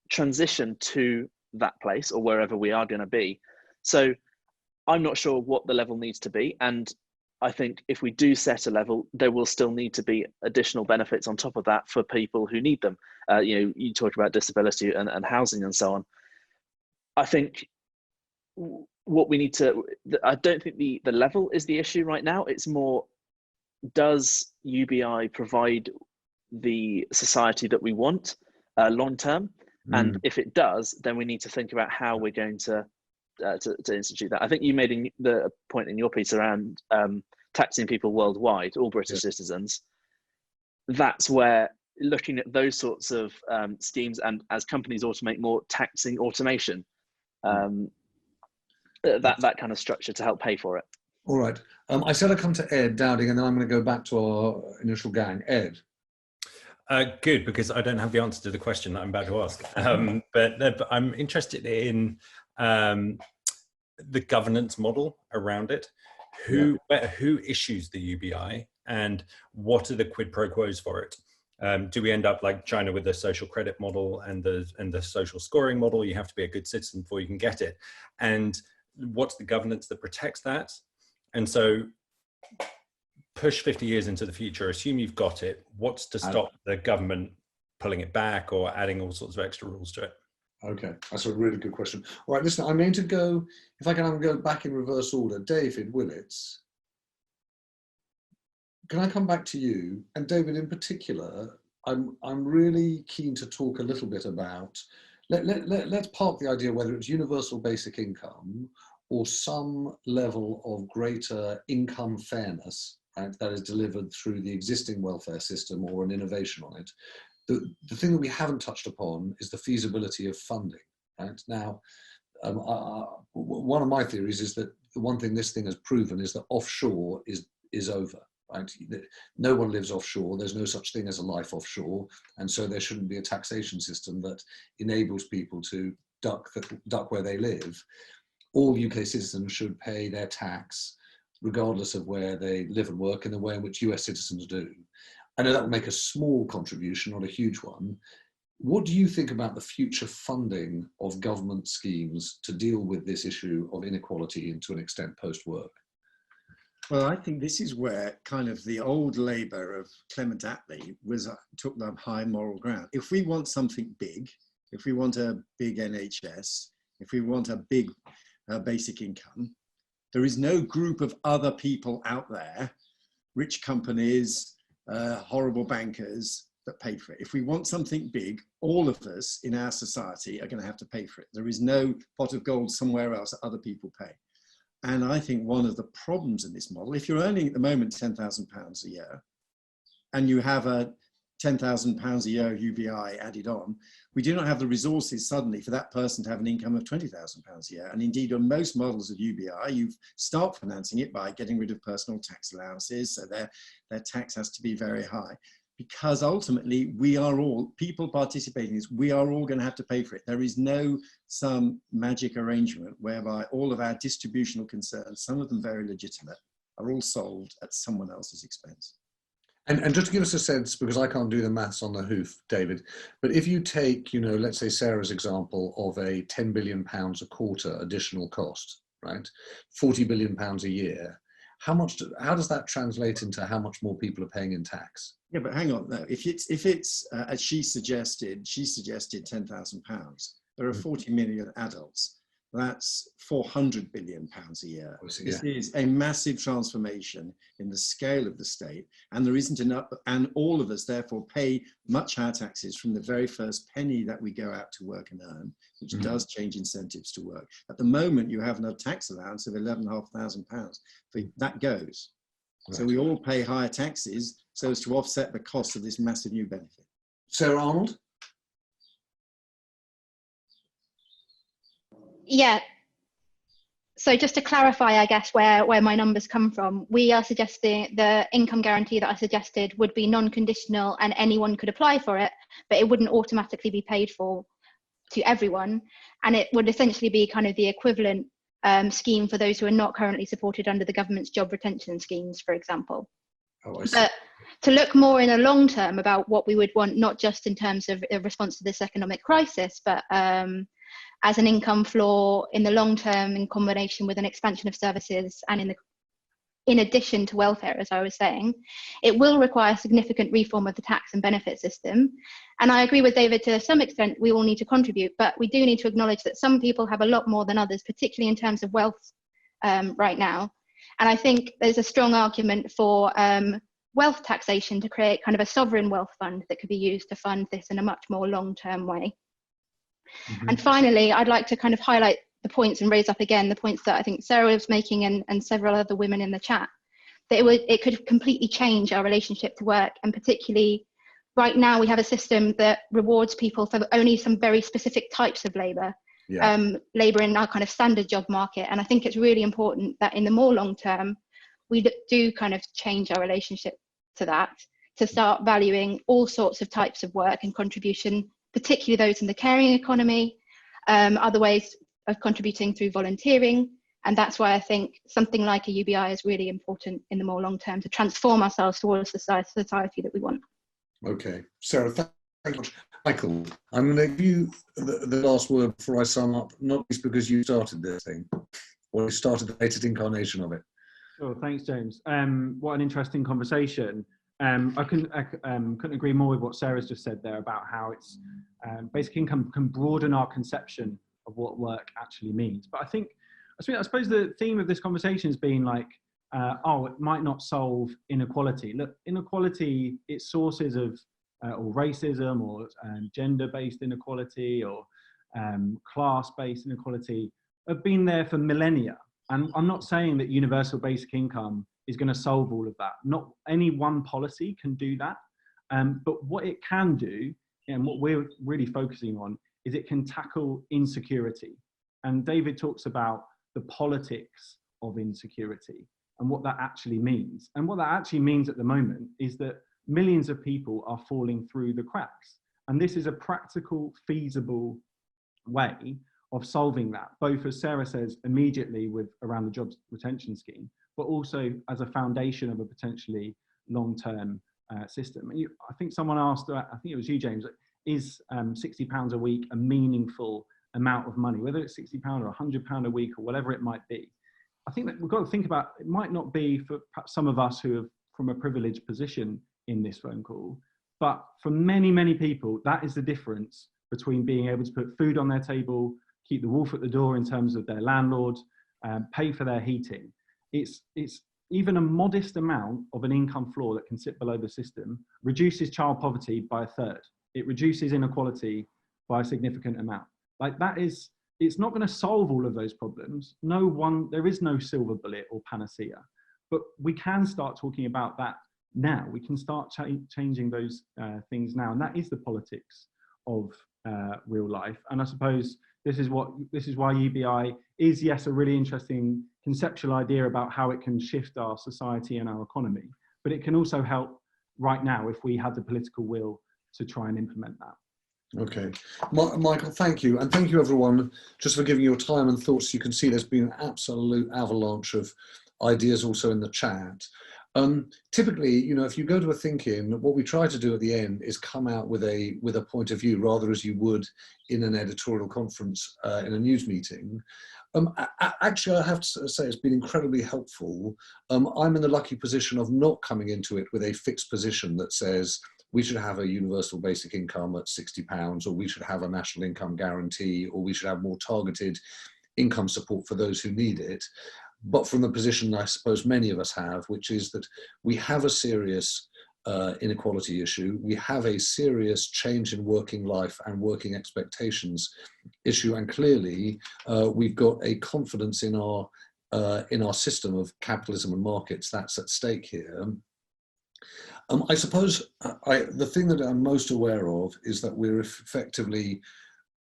transition to that place or wherever we are going to be. So I'm not sure what the level needs to be. And I think if we do set a level, there will still need to be additional benefits on top of that for people who need them. You talk about disability and housing and so on. I think what we need to, I don't think the level is the issue right now. It's more, does UBI provide the society that we want long term? And if it does, then we need to think about how we're going to institute that. I think you made the point in your piece around taxing people worldwide, all British citizens. That's where looking at those sorts of schemes, and as companies automate more, taxing automation, that kind of structure to help pay for it. All right. I said I'd come to Ed Dowding, and then I'm going to go back to our initial gang. Ed. Good, because I don't have the answer to the question that I'm about to ask. But I'm interested in the governance model around it. Who issues the UBI, and what are the quid pro quos for it? Do we end up like China with the social credit model and the social scoring model? You have to be a good citizen before you can get it. And what's the governance that protects that? And so push 50 years into the future, assume you've got it. What's to stop the government pulling it back or adding all sorts of extra rules to it? Okay, that's a really good question. All right, listen, I'm going to go, if I can, go back in reverse order. David Willits, can I come back to you? And David, in particular, I'm really keen to talk a little bit about, let's park the idea whether it's universal basic income or some level of greater income fairness, right, that is delivered through the existing welfare system or an innovation on it. The thing that we haven't touched upon is the feasibility of funding. Right? Now, one of my theories is that the one thing this thing has proven is that offshore is over. Right? No one lives offshore. There's no such thing as a life offshore, and so there shouldn't be a taxation system that enables people to duck where they live. All UK citizens should pay their tax regardless of where they live and work in the way in which US citizens do. I know that will make a small contribution, not a huge one. What do you think about the future funding of government schemes to deal with this issue of inequality and to an extent post-work? Well, I think this is where kind of the old Labour of Clement Attlee took the high moral ground. If we want something big, if we want a big NHS, if we want a big basic income, there is no group of other people out there, rich companies, horrible bankers, that pay for it. If we want something big, all of us in our society are going to have to pay for it. There is no pot of gold somewhere else that other people pay. And I think one of the problems in this model, if you're earning at the moment £10,000 a year, and you have a £10,000 a year UBI added on, we do not have the resources suddenly for that person to have an income of £20,000 a year. And indeed, on most models of UBI, you start financing it by getting rid of personal tax allowances, so their tax has to be very high. Because ultimately, we are all, people participating in this, we are all going to have to pay for it. There is no some magic arrangement whereby all of our distributional concerns, some of them very legitimate, are all solved at someone else's expense. And just to give us a sense, because I can't do the maths on the hoof, David, but if you take, let's say Sarah's example of a £10 billion a quarter additional cost, right? £40 billion a year, how does that translate into how much more people are paying in tax? Yeah, but hang on. No, if it's as she suggested £10,000. There are 40 million adults. That's £400 billion a year. This is a massive transformation in the scale of the state, and there isn't enough, and all of us therefore pay much higher taxes from the very first penny that we go out to work and earn, which does change incentives to work. At the moment, you have a tax allowance of £11,500. That goes. Right. So we all pay higher taxes so as to offset the cost of this massive new benefit. Sarah Arnold? Yeah. So just to clarify, I guess, where my numbers come from, we are suggesting the income guarantee that I suggested would be non-conditional and anyone could apply for it, but it wouldn't automatically be paid for to everyone. And it would essentially be kind of the equivalent scheme for those who are not currently supported under the government's job retention schemes, for example. Oh, I see. But to look more in a long term about what we would want, not just in terms of a response to this economic crisis, but as an income floor in the long term in combination with an expansion of services and in addition to welfare, as I was saying, it will require significant reform of the tax and benefit system. And I agree with David, to some extent, we all need to contribute, but we do need to acknowledge that some people have a lot more than others, particularly in terms of wealth right now. And I think there's a strong argument for wealth taxation to create kind of a sovereign wealth fund that could be used to fund this in a much more long-term way. And finally, I'd like to kind of highlight the points and raise up again the points that I think Sarah was making and several other women in the chat, that it could completely change our relationship to work. And particularly right now, we have a system that rewards people for only some very specific types of labour, labour in our kind of standard job market. And I think it's really important that in the more long term, we do kind of change our relationship to that, to start valuing all sorts of types of work and contribution, particularly those in the caring economy, other ways of contributing through volunteering. And that's why I think something like a UBI is really important in the more long term to transform ourselves towards the society that we want. Okay, Sarah, thank you much. Michael, I'm going to give you the last word before I sum up, not least because you started this thing, or you started the latest incarnation of it. Sure, thanks, James. What an interesting conversation. I couldn't agree more with what Sarah's just said there about how it's basic income can broaden our conception of what work actually means. But I suppose the theme of this conversation has been like, oh, it might not solve inequality. Look, inequality, its sources of or racism or gender-based inequality or class-based inequality have been there for millennia. And I'm not saying that universal basic income is going to solve all of that. Not any one policy can do that. But what it can do, and what we're really focusing on, is it can tackle insecurity. And David talks about the politics of insecurity and what that actually means. And what that actually means at the moment is that millions of people are falling through the cracks. And this is a practical, feasible way of solving that, both, as Sarah says, immediately around the jobs retention scheme, but also as a foundation of a potentially long-term system. And I think someone asked, I think it was you, James, is £60 a week a meaningful amount of money, whether it's £60 or £100 a week or whatever it might be? I think that we've got to think about, it might not be for perhaps some of us who are from a privileged position in this phone call, but for many, many people, that is the difference between being able to put food on their table, keep the wolf at the door in terms of their landlord, pay for their heating. It's even a modest amount of an income floor that can sit below the system reduces child poverty by a third. It reduces inequality by a significant amount. Like that is, it's not going to solve all of those problems. There is no silver bullet or panacea, but we can start talking about that now. We can start changing those things now. And that is the politics of real life. And I suppose this is why UBI is, yes, a really interesting conceptual idea about how it can shift our society and our economy, but it can also help right now if we had the political will to try and implement that. Okay, Michael, thank you. And thank you everyone just for giving your time and thoughts. You can see there's been an absolute avalanche of ideas also in the chat. Typically, you know, if you go to a think-in, what we try to do at the end is come out with a point of view, rather as you would in an editorial conference in a news meeting. Actually, I have to say it's been incredibly helpful. I'm in the lucky position of not coming into it with a fixed position that says we should have a universal basic income at £60, or we should have a national income guarantee, or we should have more targeted income support for those who need it. But from the position I suppose many of us have, which is that we have a serious inequality issue, we have a serious change in working life and working expectations issue, and clearly we've got a confidence in our system of capitalism and markets that's at stake here. I suppose the thing that I'm most aware of is that we're effectively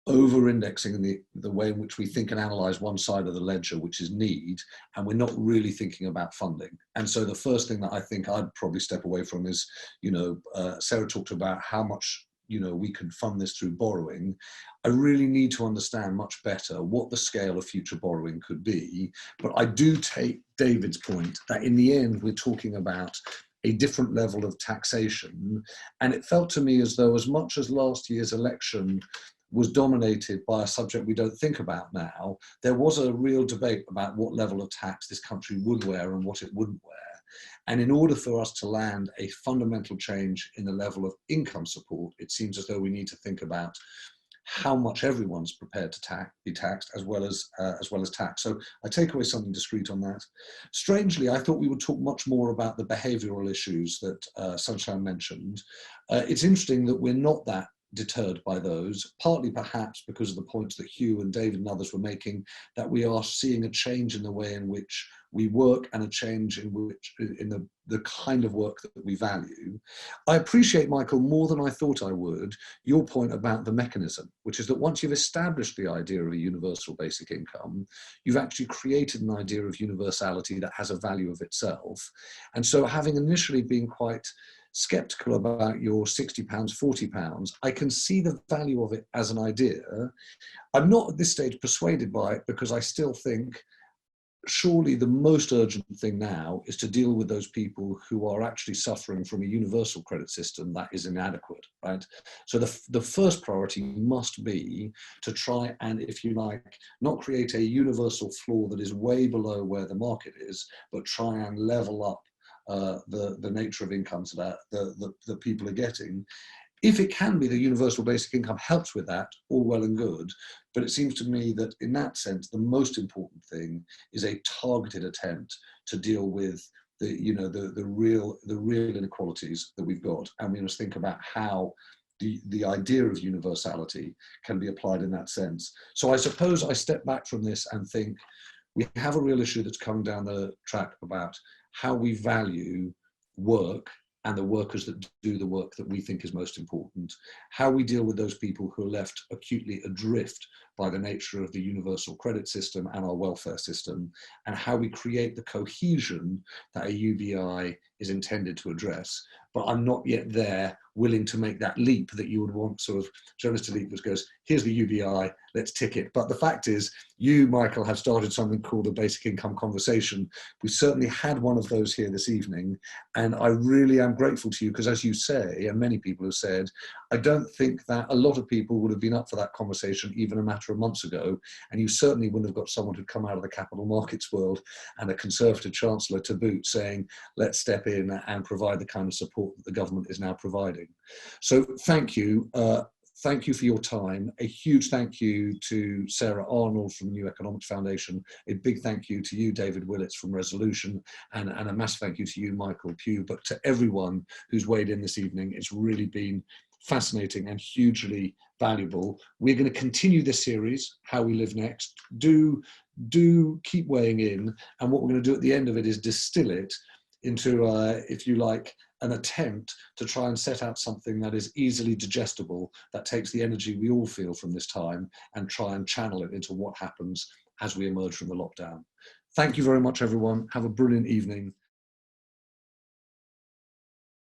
over-indexing in the way in which we think and analyze one side of the ledger, which is need, and we're not really thinking about funding. And so the first thing that I think I'd probably step away from is, Sarah talked about how much, we can fund this through borrowing. I really need to understand much better what the scale of future borrowing could be. But I do take David's point that in the end, we're talking about a different level of taxation. And it felt to me as though, as much as last year's election was dominated by a subject we don't think about now, there was a real debate about what level of tax this country would wear and what it wouldn't wear. And in order for us to land a fundamental change in the level of income support, it seems as though we need to think about how much everyone's prepared to be taxed, as well as tax. So I take away something discrete on that. Strangely, I thought we would talk much more about the behavioural issues that Sunshine mentioned. It's interesting that we're not that deterred by those, partly perhaps because of the points that Hugh and David and others were making, that we are seeing a change in the way in which we work and a change in the kind of work that we value. I appreciate, Michael, more than I thought I would, your point about the mechanism, which is that once you've established the idea of a universal basic income, you've actually created an idea of universality that has a value of itself. And so, having initially been quite skeptical about your £60, £40, I can see the value of it as an idea. I'm not at this stage persuaded by it, because I still think surely the most urgent thing now is to deal with those people who are actually suffering from a universal credit system that is inadequate, right? So the first priority must be to try and, if you like, not create a universal floor that is way below where the market is, but try and level up the nature of incomes that the people are getting. If it can be the universal basic income helps with that, all well and good. But it seems to me that in that sense, the most important thing is a targeted attempt to deal with the real inequalities that we've got. And we must think about how the idea of universality can be applied in that sense. So I suppose I step back from this and think we have a real issue that's coming down the track about how we value work and the workers that do the work that we think is most important, how we deal with those people who are left acutely adrift by the nature of the universal credit system and our welfare system, and how we create the cohesion that a UBI is intended to address. But I'm not yet there willing to make that leap that you would want sort of Jonas to leap, which goes, here's the UBI, let's tick it. But the fact is, you, Michael, have started something called a basic income conversation. We certainly had one of those here this evening. And I really am grateful to you, because as you say, and many people have said, I don't think that a lot of people would have been up for that conversation even a matter of months ago. And you certainly wouldn't have got someone who'd come out of the capital markets world and a Conservative Chancellor to boot saying, let's step in and provide the kind of support that the government is now providing. So thank you. Thank you for your time. A huge thank you to Sarah Arnold from New Economics Foundation. A big thank you to you, David Willits from Resolution, and a massive thank you to you, Michael Pugh, but to everyone who's weighed in this evening. It's really been fascinating and hugely valuable. We're going to continue this series, How We Live Next. Do keep weighing in, and what we're going to do at the end of it is distill it into, if you like, an attempt to try and set out something that is easily digestible, that takes the energy we all feel from this time and try and channel it into what happens as we emerge from the lockdown. Thank you very much, everyone. Have a brilliant evening.